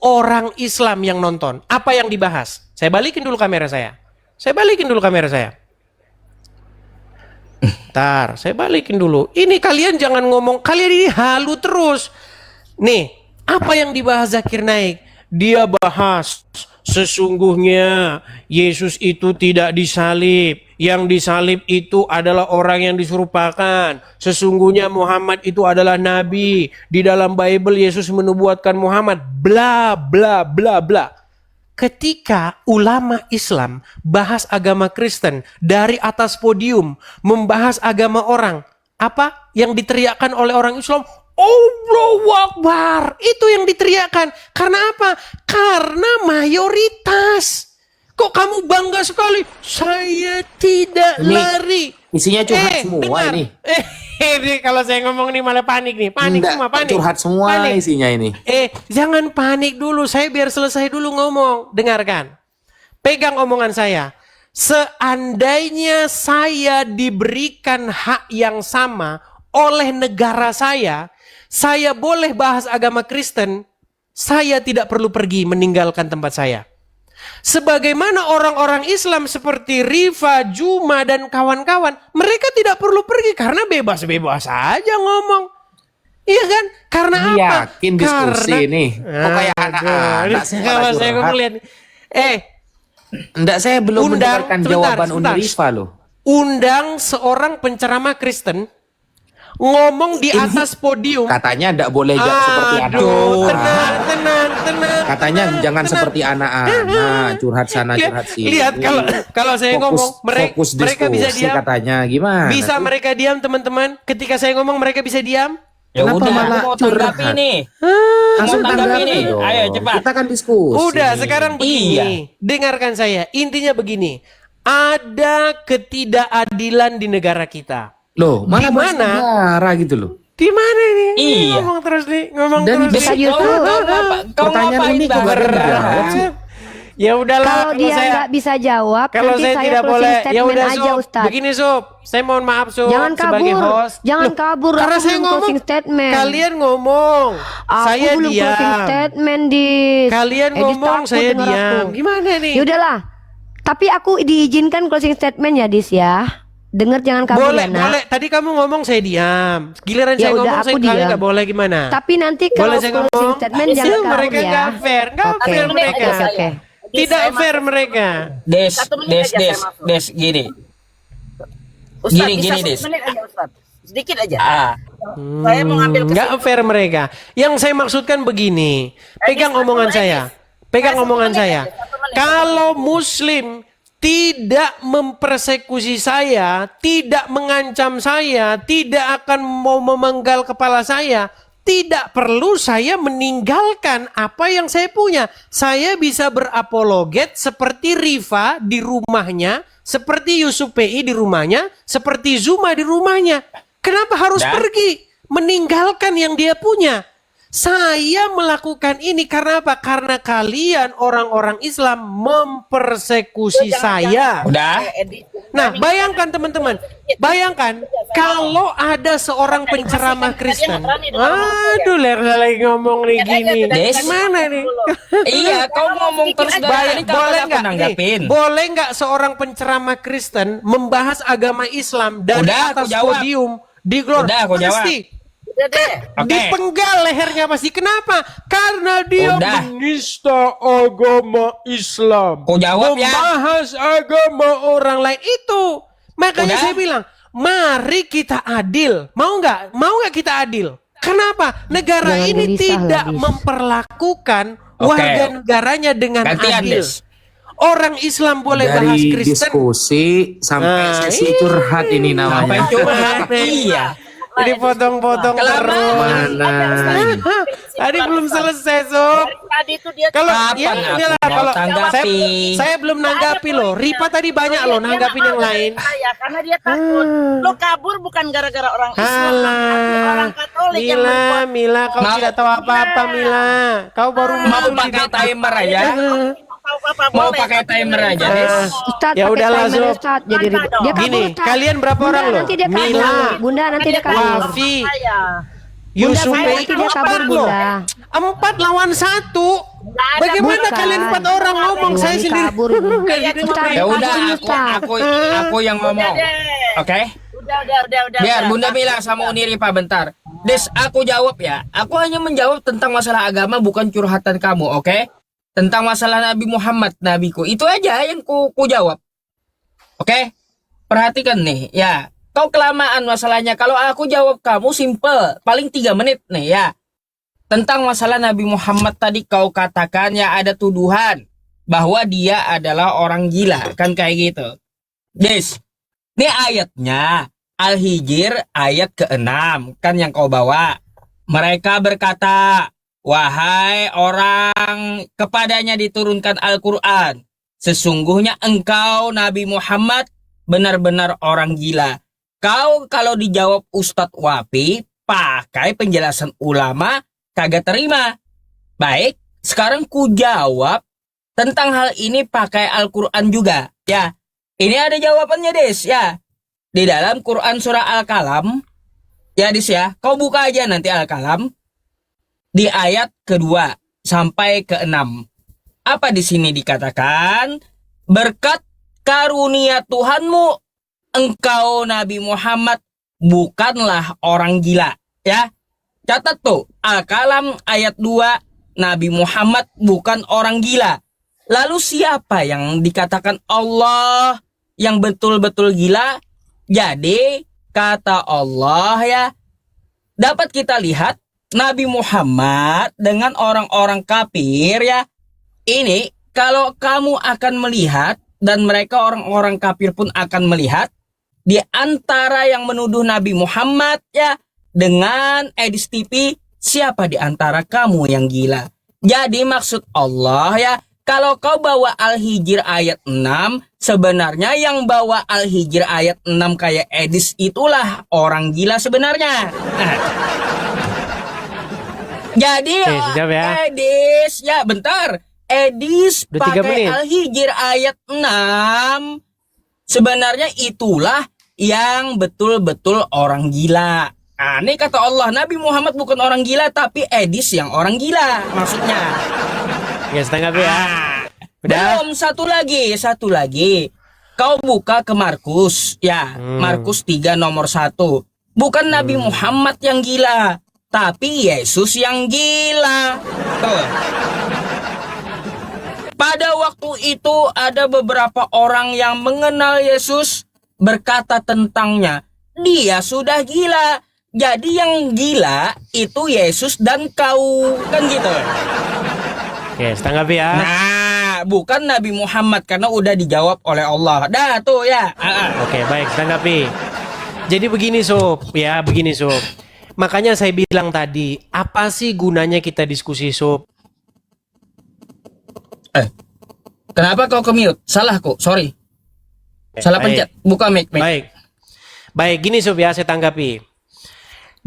orang Islam yang nonton. Apa yang dibahas? Saya balikin dulu kamera saya. Ntar, saya balikin dulu. Ini kalian jangan ngomong, kalian ini halu terus. Nih, apa yang dibahas Zakir Naik? Dia bahas sesungguhnya Yesus itu tidak disalib. yang disalib itu adalah orang yang diserupakan. Sesungguhnya Muhammad itu adalah nabi. Di dalam Bible Yesus menubuatkan Muhammad. Bla bla bla bla. Ketika ulama Islam bahas agama Kristen dari atas podium, membahas agama orang, apa yang diteriakkan oleh orang Islam? Allahu Akbar. Itu yang diteriakkan. Karena apa? Karena mayoritas. Kok kamu bangga sekali? Saya tidak Ini lari. isinya curhat semua dengar. ini. Ini kalau saya ngomong nih malah panik nih. Panik Nggak, semua, panik. curhat semua Panik. isinya ini. Jangan panik dulu. Saya biar selesai dulu ngomong. Dengarkan. Pegang omongan saya. Seandainya saya diberikan hak yang sama oleh negara saya boleh bahas agama Kristen, saya tidak perlu pergi meninggalkan tempat saya. Sebagaimana orang-orang Islam seperti Rifa, Juma, dan kawan-kawan, mereka tidak perlu pergi karena bebas-bebas aja ngomong. Iya kan? Karena apa? Yakin diskusi Karena nih. Kok kayak anak-anak sih malah kalau saya curhat. ngomong lihat. Enggak, saya belum Undang, mendengarkan sebentar, jawaban sebentar. Unirifa loh. Undang seorang penceramah Kristen ngomong di atas podium. Katanya enggak boleh seperti Aduh, anak-anak. tenang. Katanya jangan seperti anak-anak, curhat sana curhat sini. Lihat kalau saya ngomong fokus mereka bisa diskusi diam. katanya gimana? Bisa mereka diam, teman-teman? Ketika saya ngomong mereka bisa diam? Ya Kenapa udah, malah aku mau tanggapi curhat? nih. Langsung Mau tanggapi tanggapi nih. dong. Ayo cepat. Kita kan diskusi. Udah, sekarang begini. Iya. Dengarkan saya. Intinya begini. Ada ketidakadilan di negara kita. Loh, mana Di bahas mana? negara gitu loh. Di mana nih? Iya. Ngomong terus nih, ngomong Dan terus. bisa nih. YouTube. Kau Pertanyaan ngapain ini kok gak ada yang dijawab sih? Ya udahlah, Kalau dia nggak bisa jawab, kalau nanti saya saya tidak closing boleh, ya statement udah aja, Sob. Ustaz. Begini Sob, saya mohon maaf Sob Jangan sebagai kabur, host. jangan Loh, kabur. Karena Aku saya belum ngomong, closing statement. kalian ngomong, Aku saya belum closing diam. statement di. Kalian ngomong, saya diam. Gimana nih? Yaudahlah. Tapi aku diizinkan closing statement ya, Dis ya. Dengar jangan kabur Boleh, ya, Nak. boleh. Tadi kamu ngomong saya diam. Giliran Ya saya udah, ngomong saya aku kalian diam. nggak boleh gimana? Tapi nanti kalau Boleh saya closing ngomong? statement Iya, jangan kabur mereka ya. nggak fair, nggak Oke, fair mereka. oke. Tidak fair mereka. Des, gini. Ustaz, Gini, bisa Des. semenit aja Ustaz. Sedikit aja. Ah, Saya mau ngambil Nggak fair mereka. Yang saya maksudkan begini. Pegang satu omongan menit. saya. Pegang Satu omongan menit saya. aja, 1 menit. Kalau Muslim tidak mempersekusi saya, tidak mengancam saya, tidak akan mau memenggal kepala saya, tidak perlu saya meninggalkan apa yang saya punya. Saya bisa berapologet seperti Rifa di rumahnya, seperti Yusuf PI di rumahnya, seperti Zuma di rumahnya. Kenapa harus Dan? pergi meninggalkan yang dia punya? Saya melakukan ini karena apa? Karena kalian orang-orang Islam mempersekusi saya. udah. Nah, bayangkan teman-teman, bayangkan kalau ada seorang penceramah Kristen. Aduh, lagi ngomong nih gini. Des. Gimana nih? Iya, kau ngomong terus dari tadi kapan Boleh aku nggak? nanggapin? Nih, boleh nggak seorang penceramah Kristen membahas agama Islam dari Udah, aku atas jawab. podium di glor? Udah, aku jawab. Pasti Udah deh. Oke. dipenggal lehernya pasti. Kenapa? Karena dia Udah. menista agama Islam. Kau jawab ya. Membahas agama orang lain itu. Makanya Udah. saya bilang, mari kita adil. Mau nggak? Mau nggak kita adil? Kenapa? Negara Jangan ini gelisah tidak lah, Dis. memperlakukan Oke. warga negaranya dengan Gantian, adil. Des. Orang Islam boleh bahas Dari Kristen. diskusi sampai Nah, sesi curhat ini Sampai namanya. curhat. Iya. Jadi potong-potong terus. Mana? Tadi belum selesai, Sob. Tadi itu dia Kalau Kapan ya, aku inilah, mau kalau tanggapi? saya belum nanggapi loh. Ripa tadi banyak loh nanggapin yang lain. Saya karena dia takut. Lo kabur bukan gara-gara orang Islam, tapi Halah. orang Katolik yang Mila, membuat Mila, kau Mau- tidak tahu apa-apa, Mila. Kau baru Mau muncul di pakai timer aja? tahu apa Mau boleh. pakai timer aja, Ah. Des? Ustaz, Ya pakai udahlah, timer, Sob. Ustaz. Jadi Mantap ribet. dong. Dia kabur, Gini, Ustaz. kalian berapa Bunda, orang loh? Nanti dia kabur. Mila, Bunda, nanti dia kabur. Wafi, Saya. Yusuf Bunda, nanti dia kabur, Bunda. 4 lawan 1. ada, Bagaimana bukan. kalian 4 orang ngomong? Lagi Saya sendiri. kabur ini. Ustaz, Ya udah, kabur, Ustaz. aku yang ngomong. Oke? Udah. Biar Bunda Mila sama Uniripa bentar. Des, aku jawab ya. Aku hanya menjawab tentang masalah agama, bukan curhatan kamu, oke? Tentang masalah Nabi Muhammad, nabiku. Itu aja yang ku jawab. Oke? perhatikan nih ya. Kau kelamaan masalahnya. Kalau aku jawab kamu simple, paling 3 menit nih ya. Tentang masalah Nabi Muhammad tadi kau katakan ya ada tuduhan bahwa dia adalah orang gila, kan kayak gitu. Des, ini ayatnya Al-Hijr ayat ke-6 kan yang kau bawa. Mereka berkata, wahai orang kepadanya diturunkan Al-Quran, sesungguhnya engkau Nabi Muhammad benar-benar orang gila. Kau kalau dijawab Ustadz Wafi pakai penjelasan ulama kagak terima. Baik, sekarang ku jawab tentang hal ini pakai Al-Quran juga. Ya, ini ada jawabannya Des ya. Di dalam Quran surah Al-Qalam, ya Des ya, kau buka aja nanti Al-Qalam di ayat kedua sampai ke-6. Apa di sini dikatakan? Berkat karunia Tuhanmu, engkau Nabi Muhammad bukanlah orang gila. Ya, catat tuh Al-Qalam ayat 2, Nabi Muhammad bukan orang gila. Lalu siapa yang dikatakan Allah yang betul-betul gila? Jadi kata Allah ya, dapat kita lihat Nabi Muhammad dengan orang-orang kafir ya. Ini kalau kamu akan melihat dan mereka orang-orang kafir pun akan melihat, di antara yang menuduh Nabi Muhammad ya dengan Edis TV, siapa di antara kamu yang gila? Jadi maksud Allah ya, kalau kau bawa Al-Hijr ayat 6, sebenarnya yang bawa Al-Hijr ayat 6 kayak Edis itulah orang gila sebenarnya. Jadi Oke, ya. Edis, ya bentar. Edis Udah 3 pakai menit. Al-Hijr ayat 6. Sebenarnya itulah yang betul-betul orang gila. Nah, ini kata Allah, Nabi Muhammad bukan orang gila, tapi Edis yang orang gila maksudnya. Ya setengah ya. Udah. Belum, satu lagi. Kau buka ke Markus, ya. Markus 3 nomor 1. Bukan Nabi Muhammad yang gila, tapi Yesus yang gila. Tuh. Pada waktu itu ada beberapa orang yang mengenal Yesus berkata tentangnya, dia sudah gila. Jadi yang gila itu Yesus dan kau, kan gitu. Oke, setengah ya. Nah, bukan Nabi Muhammad karena udah dijawab oleh Allah. Dah tuh ya. Oke, baik, tanggapi. Jadi begini Sob, ya begini Sob. Makanya saya bilang tadi, apa sih gunanya kita diskusi Sob? Kenapa kau ke-mute? Salah kok, sorry. Salah Baik. pencet. Buka mic. Baik, gini Sob ya, saya tanggapi.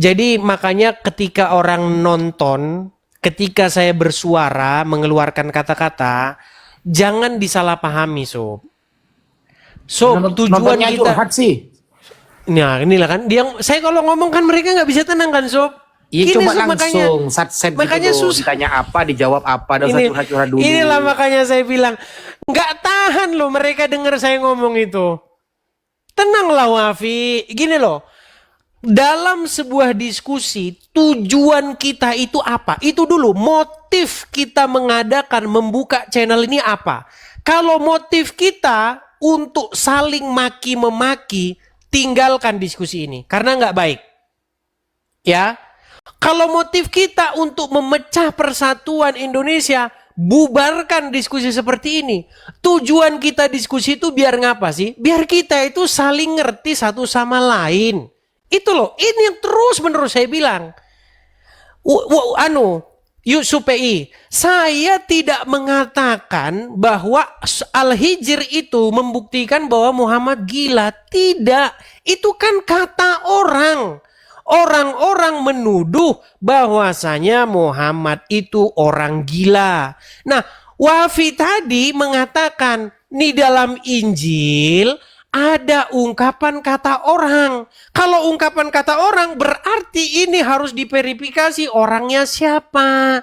Jadi makanya ketika orang nonton, ketika saya bersuara, mengeluarkan kata-kata, jangan disalahpahami Sob. Sob, tujuan Nontonnya kita... curhat sih. Nah, inilah kan dia, saya kalau ngomong kan mereka nggak bisa tenang kan Sob. Iya, Gini, coba Sob, langsung set makanya gitu. susah. Ditanya apa, dijawab apa, ada usah curhat-curhat dulu. Inilah makanya saya bilang nggak tahan loh mereka dengar saya ngomong itu. Tenanglah Wafi, gini loh. Dalam sebuah diskusi, tujuan kita itu apa? Itu dulu, motif kita mengadakan, membuka channel ini apa? Kalau motif kita untuk saling maki-memaki, tinggalkan diskusi ini. Karena nggak baik. Ya, kalau motif kita untuk memecah persatuan Indonesia, bubarkan diskusi seperti ini. Tujuan kita diskusi itu biar ngapa sih? Biar kita itu saling ngerti satu sama lain. Itu loh, ini yang terus menerus saya bilang. Yusuf PI, saya tidak mengatakan bahwa Al-Hijr itu membuktikan bahwa Muhammad gila. Tidak, itu kan kata orang. Orang-orang menuduh bahwasanya Muhammad itu orang gila. Nah, Wafi tadi mengatakan di dalam Injil ada ungkapan kata orang. Kalau ungkapan kata orang berarti ini harus diverifikasi orangnya siapa.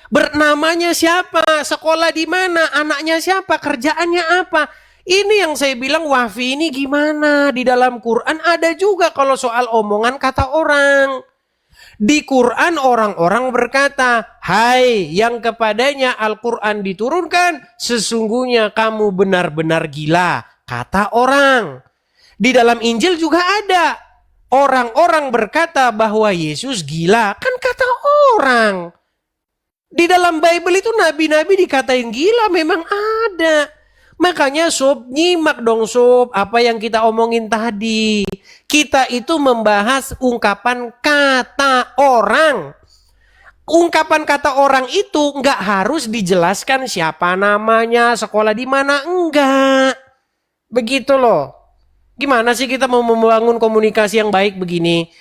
Bernamanya siapa, sekolah di mana, anaknya siapa, kerjaannya apa. Ini yang saya bilang Wafi ini gimana? Di dalam Quran ada juga kalau soal omongan kata orang. Di Quran orang-orang berkata, hai yang kepadanya Al-Quran diturunkan, sesungguhnya kamu benar-benar gila. Kata orang. Di dalam Injil juga ada. Orang-orang berkata bahwa Yesus gila. Kan kata orang. Di dalam Bible itu nabi-nabi dikatain gila memang ada. Makanya sob, nyimak dong sob apa yang kita omongin tadi. Kita itu membahas ungkapan kata orang. Ungkapan kata orang itu nggak harus dijelaskan siapa namanya, sekolah di mana, enggak. Begitu loh. Gimana sih kita mau membangun komunikasi yang baik begini?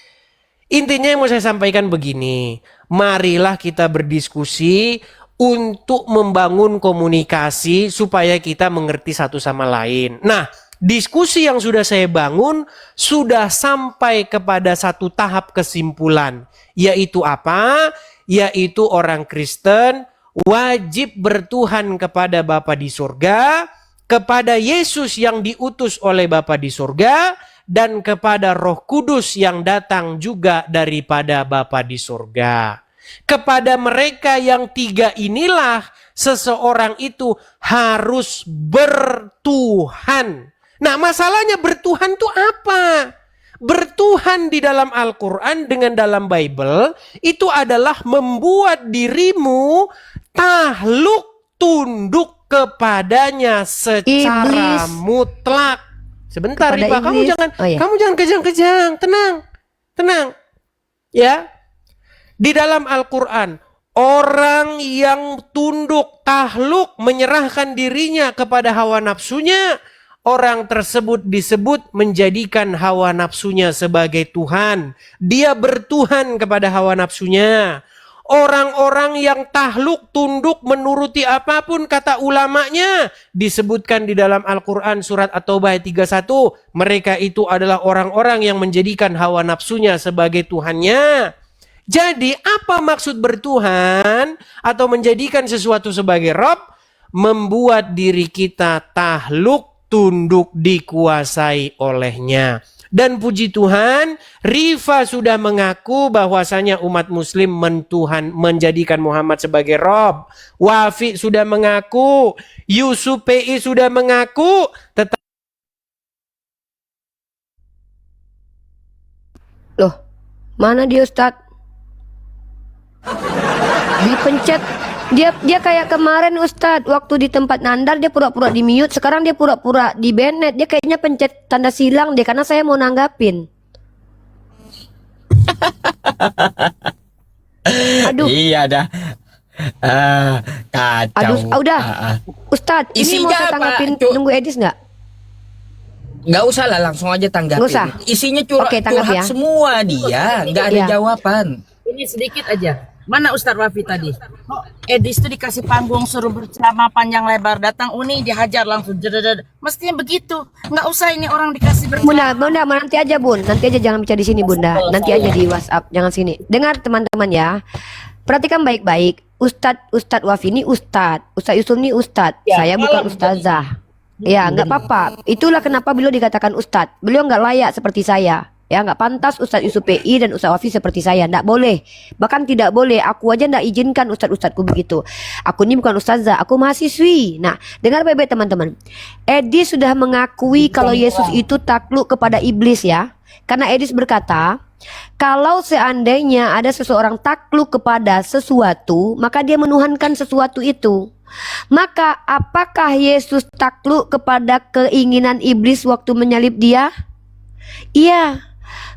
Intinya yang mau saya sampaikan begini. Marilah kita berdiskusi untuk membangun komunikasi supaya kita mengerti satu sama lain. Nah, diskusi yang sudah saya bangun sudah sampai kepada satu tahap kesimpulan. Yaitu apa? Yaitu orang Kristen wajib bertuhan kepada Bapa di surga, kepada Yesus yang diutus oleh Bapa di surga, dan kepada Roh Kudus yang datang juga daripada Bapa di surga. Kepada mereka yang tiga inilah seseorang itu harus bertuhan. Nah, masalahnya bertuhan itu apa? Bertuhan di dalam Al-Quran dengan dalam Bible itu adalah membuat dirimu tahluk tunduk kepadanya secara mutlak. Sebentar, Rifa, kamu jangan kejang-kejang, tenang, ya. Di dalam Al-Quran, orang yang tunduk, tahluk, menyerahkan dirinya kepada hawa nafsunya, orang tersebut disebut menjadikan hawa nafsunya sebagai Tuhan. Dia bertuhan kepada hawa nafsunya. Orang-orang yang tahluk, tunduk, menuruti apapun kata ulamanya, disebutkan di dalam Al-Quran surat At-Taubah ayat 31. Mereka itu adalah orang-orang yang menjadikan hawa nafsunya sebagai Tuhannya. Jadi apa maksud bertuhan atau menjadikan sesuatu sebagai Rob? Membuat diri kita tahluk, tunduk, dikuasai olehnya. Dan puji Tuhan, Rifa sudah mengaku bahwasanya umat muslim menjadikan Muhammad sebagai Rob. Wafi sudah mengaku, Yusuf PI sudah mengaku, Loh, mana dia Ustadz? Dipencet. Dia kayak kemarin Ustadz, waktu di tempat Nandar dia pura-pura di mute, sekarang dia pura-pura di banned. Dia kayaknya pencet tanda silang deh, karena saya mau nanggapin. Aduh. Iya dah. Kacau. Aduh, udah. Ustadz, ini mau saya tanggapin, nunggu Edis nggak? Nggak usah lah, langsung aja tanggapin. Nggak usah. Isinya Oke, tanggap curhat ya. semua dia, nggak ada Iya. jawaban. Ini sedikit aja. Mana Ustadz Wafi tadi? Edis tuh dikasih panggung suruh berceramah panjang lebar, datang Uni dihajar langsung. Mestinya begitu. Nggak usah ini orang dikasih berceramah. Bunda, nanti aja Bun, nanti aja, jangan bicara di sini Bunda, nanti aja di WhatsApp, jangan sini. Dengar teman-teman ya, perhatikan baik-baik. Ustadz Wafi ini Ustadz Yusuf ini Ustadz, Ya, saya bukan malam. Ustazah. Ya, nggak apa-apa. Itulah kenapa beliau dikatakan Ustadz. Beliau nggak layak seperti saya. Ya, nggak pantas Ustadz Yusuf PI dan Ustadz Wafi seperti saya. Nggak boleh. Bahkan tidak boleh. Aku aja nggak izinkan Ustadz-Ustadzku begitu. Aku ini bukan Ustazah, aku mahasiswi. Nah, dengar baik-baik teman-teman. Edis sudah mengakui kalau Yesus itu takluk kepada iblis ya. Karena Edis berkata, kalau seandainya ada seseorang takluk kepada sesuatu, maka dia menuhankan sesuatu itu. Maka apakah Yesus takluk kepada keinginan iblis waktu menyalib dia? Iya.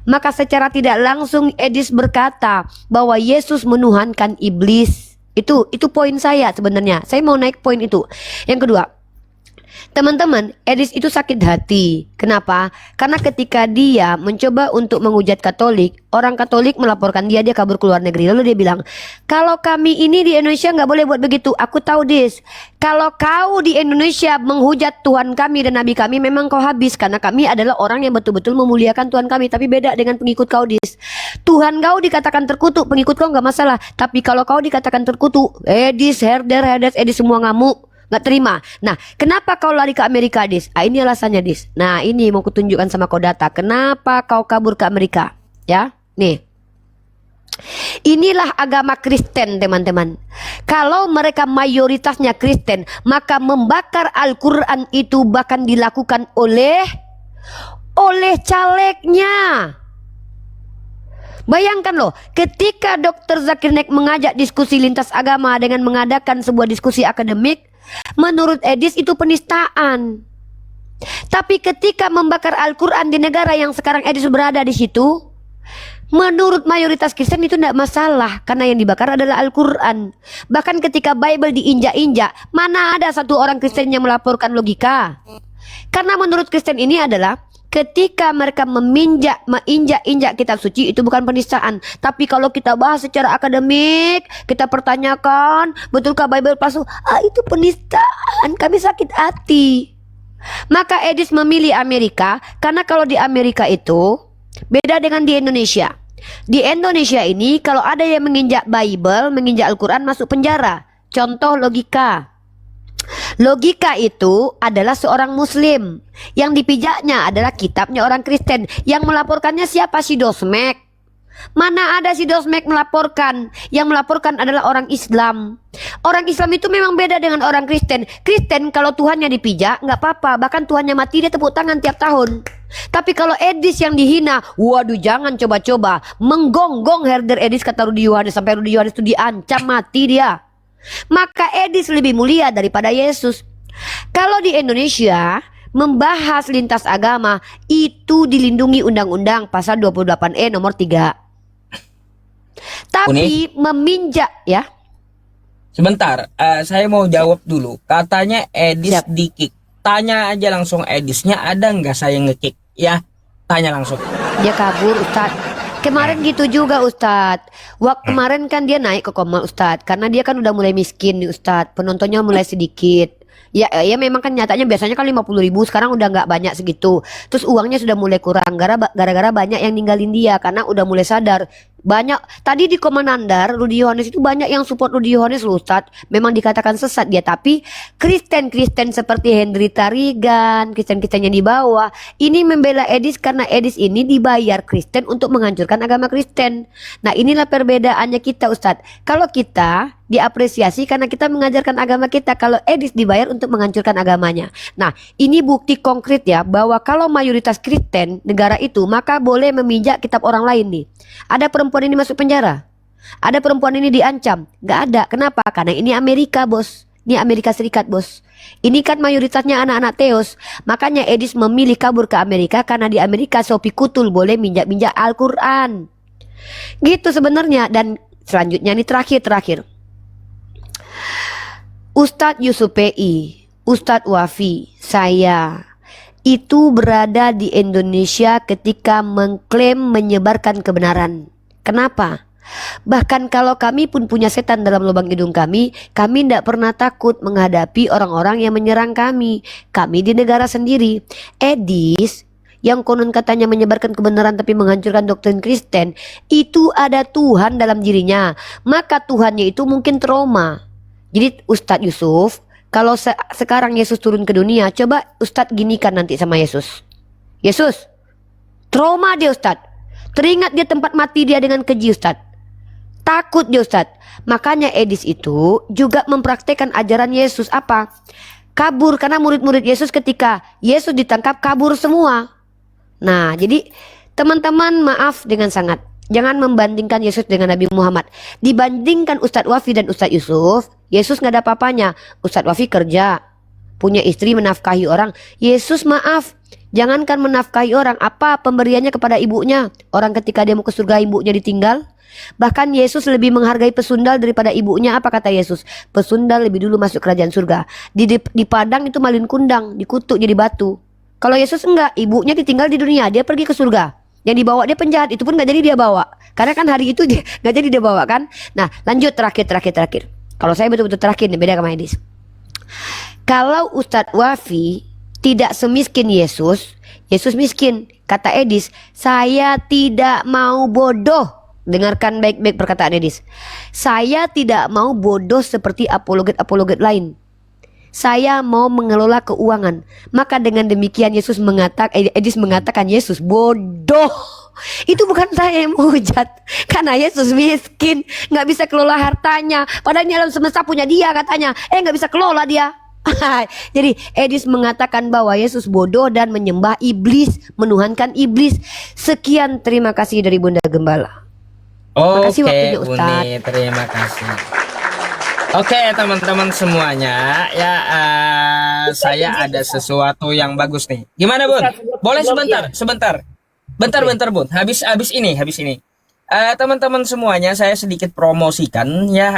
Maka secara tidak langsung Edis berkata bahwa Yesus menuhankan iblis. Itu poin saya sebenarnya. Saya mau naik poin itu. Yang kedua, teman-teman, Edis itu sakit hati. Kenapa? Karena ketika dia mencoba untuk menghujat Katolik, orang Katolik melaporkan dia kabur ke luar negeri. Lalu dia bilang, kalau kami ini di Indonesia nggak boleh buat begitu. Aku tahu Dis, kalau kau di Indonesia menghujat Tuhan kami dan Nabi kami, memang kau habis. Karena kami adalah orang yang betul-betul memuliakan Tuhan kami. Tapi beda dengan pengikut kau Dis. Tuhan kau dikatakan terkutuk, pengikut kau nggak masalah. Tapi kalau kau dikatakan terkutuk, Edis, Herdes, Edis semua ngamuk. Nggak terima. Nah, kenapa kau lari ke Amerika, Dis? Ini alasannya, Dis. Nah, ini mau kutunjukkan sama kau data. Kenapa kau kabur ke Amerika? Ya, nih. Inilah agama Kristen, teman-teman. Kalau mereka mayoritasnya Kristen, maka membakar Al-Quran itu bahkan dilakukan oleh oleh calegnya. Bayangkan loh, ketika Dr. Zakir Naik mengajak diskusi lintas agama dengan mengadakan sebuah diskusi akademik, menurut Edis itu penistaan. Tapi ketika membakar Al-Quran di negara yang sekarang Edis berada di situ, menurut mayoritas Kristen itu tidak masalah, karena yang dibakar adalah Al-Quran. Bahkan ketika Bible diinjak-injak, mana ada satu orang Kristen yang melaporkan logika? Karena menurut Kristen ini adalah ketika mereka menginjak-injak kitab suci itu bukan penistaan. Tapi kalau kita bahas secara akademik, kita pertanyakan, betulkah Bible palsu? Itu penistaan, kami sakit hati. Maka Edis memilih Amerika, karena kalau di Amerika itu beda dengan di Indonesia. Di Indonesia ini kalau ada yang menginjak Bible, menginjak Al-Quran, masuk penjara. Contoh logika. Logika itu adalah seorang muslim, yang dipijaknya adalah kitabnya orang Kristen. Yang melaporkannya siapa? Si Dosmek. Mana ada si Dosmek melaporkan? Yang melaporkan adalah orang Islam. Orang Islam itu memang beda dengan orang Kristen. Kristen kalau Tuhannya dipijak nggak apa-apa, bahkan Tuhannya mati dia tepuk tangan tiap tahun. Tapi kalau Edis yang dihina, waduh jangan coba-coba menggonggong herder Edis, kata Rudi Yohanes, sampai Rudi Yohanes itu diancam mati dia. Maka Edis lebih mulia daripada Yesus. Kalau di Indonesia membahas lintas agama itu dilindungi undang-undang pasal 28E nomor 3. Tapi meminjak ya. Sebentar, saya mau jawab dulu. Katanya Edis di-kick. Tanya aja langsung Edisnya, ada nggak saya nge-kick? Ya, tanya langsung. Dia kabur, Ustadz. Kemarin gitu juga Ustadz. Kemarin kan dia naik ke Komel Ustadz, karena dia kan udah mulai miskin nih Ustadz. Penontonnya mulai sedikit. Ya memang kan nyatanya biasanya kan 50.000, sekarang udah nggak banyak segitu. Terus uangnya sudah mulai kurang gara-gara banyak yang ninggalin dia, karena udah mulai sadar. Banyak tadi di Komanandar Rudi Yohanes itu banyak yang support Rudi Yohanes loh Ustadz. Memang dikatakan sesat dia, tapi Kristen seperti Henry Tarigan, Kristen yang di bawah ini membela Edis, karena Edis ini dibayar Kristen untuk menghancurkan agama Kristen. Nah inilah perbedaannya kita Ustadz. Kalau kita diapresiasi karena kita mengajarkan agama kita, kalau Edis dibayar untuk menghancurkan agamanya. Nah ini bukti konkret ya, bahwa kalau mayoritas Kristen negara itu, maka boleh meminjak kitab orang lain nih. Ada perempuan ini masuk penjara, ada perempuan ini diancam, nggak ada. Kenapa? Karena ini Amerika bos, ini Amerika Serikat bos. Ini kan mayoritasnya anak-anak teos. Makanya Edis memilih kabur ke Amerika, karena di Amerika Sophie Kutul boleh minjak-minjak Al-Quran. Gitu sebenarnya. Dan selanjutnya ini terakhir. Ustadz Yusuf PI, Ustadz Wafi, saya itu berada di Indonesia ketika mengklaim menyebarkan kebenaran. Kenapa? Bahkan kalau kami pun punya setan dalam lubang hidung kami tidak pernah takut menghadapi orang-orang yang menyerang kami. Kami di negara sendiri. Edis yang konon katanya menyebarkan kebenaran tapi menghancurkan doktrin Kristen, itu ada Tuhan dalam dirinya. Maka Tuhannya itu mungkin trauma. Jadi Ustadz Yusuf, kalau sekarang Yesus turun ke dunia, coba Ustadz ginikan nanti sama Yesus. Yesus, trauma dia Ustadz. Teringat dia tempat mati dia dengan keji Ustadz. Takut dia Ustadz. Makanya Edis itu juga mempraktekkan ajaran Yesus apa? Kabur, karena murid-murid Yesus ketika Yesus ditangkap kabur semua. Nah jadi teman-teman maaf dengan sangat, jangan membandingkan Yesus dengan Nabi Muhammad. Dibandingkan Ustadz Wafi dan Ustadz Yusuf, Yesus nggak ada apa-apanya. Ustadz Wafi kerja, punya istri, menafkahi orang. Yesus maaf, jangankan menafkahi orang, apa pemberiannya kepada ibunya. Orang ketika dia mau ke surga ibunya ditinggal. Bahkan Yesus lebih menghargai pesundal daripada ibunya. Apa kata Yesus? Pesundal lebih dulu masuk kerajaan surga. Di padang itu malin kundang, dikutuk jadi batu. Kalau Yesus enggak, ibunya ditinggal di dunia, dia pergi ke surga. Yang dibawa dia penjahat, itu pun nggak jadi dia bawa. Karena kan hari itu dia nggak jadi dia bawa kan. Nah lanjut terakhir. Kalau saya betul-betul terakhir nih, beda sama Edis. Kalau Ustadz Wafi tidak semiskin Yesus, Yesus miskin. Kata Edis, saya tidak mau bodoh. Dengarkan baik-baik perkataan Edis. Saya tidak mau bodoh seperti apologet-apologet lain. Saya mau mengelola keuangan. Maka dengan demikian Edis mengatakan Yesus bodoh. Itu bukan saya yang menghujat, karena Yesus miskin, nggak bisa kelola hartanya. Padahal ini alam semesta punya dia katanya. Nggak bisa kelola dia. Jadi Edis mengatakan bahwa Yesus bodoh dan menyembah iblis, menuhankan iblis. Sekian, terima kasih dari Bunda Gembala. Makasih Oke, waktunya, Ustadz. Uni, terima kasih. Oke, teman-teman semuanya, ya saya ada sesuatu yang bagus nih. Gimana, Bun? Boleh sebentar. Bentar, Bun. Habis ini. Teman-teman semuanya, saya sedikit promosikan ya.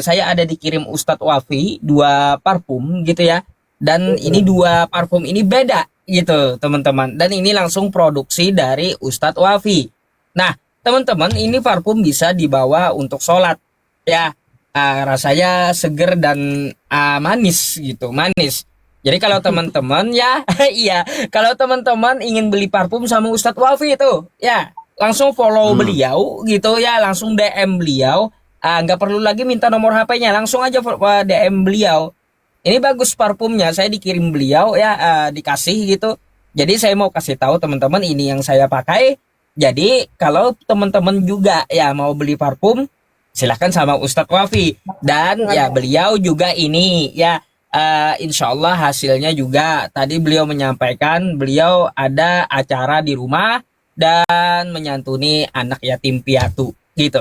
Saya ada dikirim Ustadz Wafi 2 parfum gitu ya. Dan ini 2 parfum ini beda gitu, teman-teman. Dan ini langsung produksi dari Ustadz Wafi. Nah, teman-teman, ini parfum bisa dibawa untuk sholat ya. Rasanya seger dan manis gitu, manis. Jadi kalau teman-teman ya, iya, kalau teman-teman ingin beli parfum sama Ustadz Wafi itu, ya langsung follow beliau gitu ya, langsung DM beliau. Nggak perlu lagi minta nomor HP-nya, langsung aja DM beliau. Ini bagus parfumnya, saya dikirim beliau ya, dikasih gitu. Jadi saya mau kasih tahu teman-teman, ini yang saya pakai. Jadi kalau teman-teman juga ya mau beli parfum, silahkan sama Ustadz Wafi. Dan ya beliau juga ini ya, insya Allah hasilnya juga tadi beliau menyampaikan beliau ada acara di rumah dan menyantuni anak yatim piatu gitu.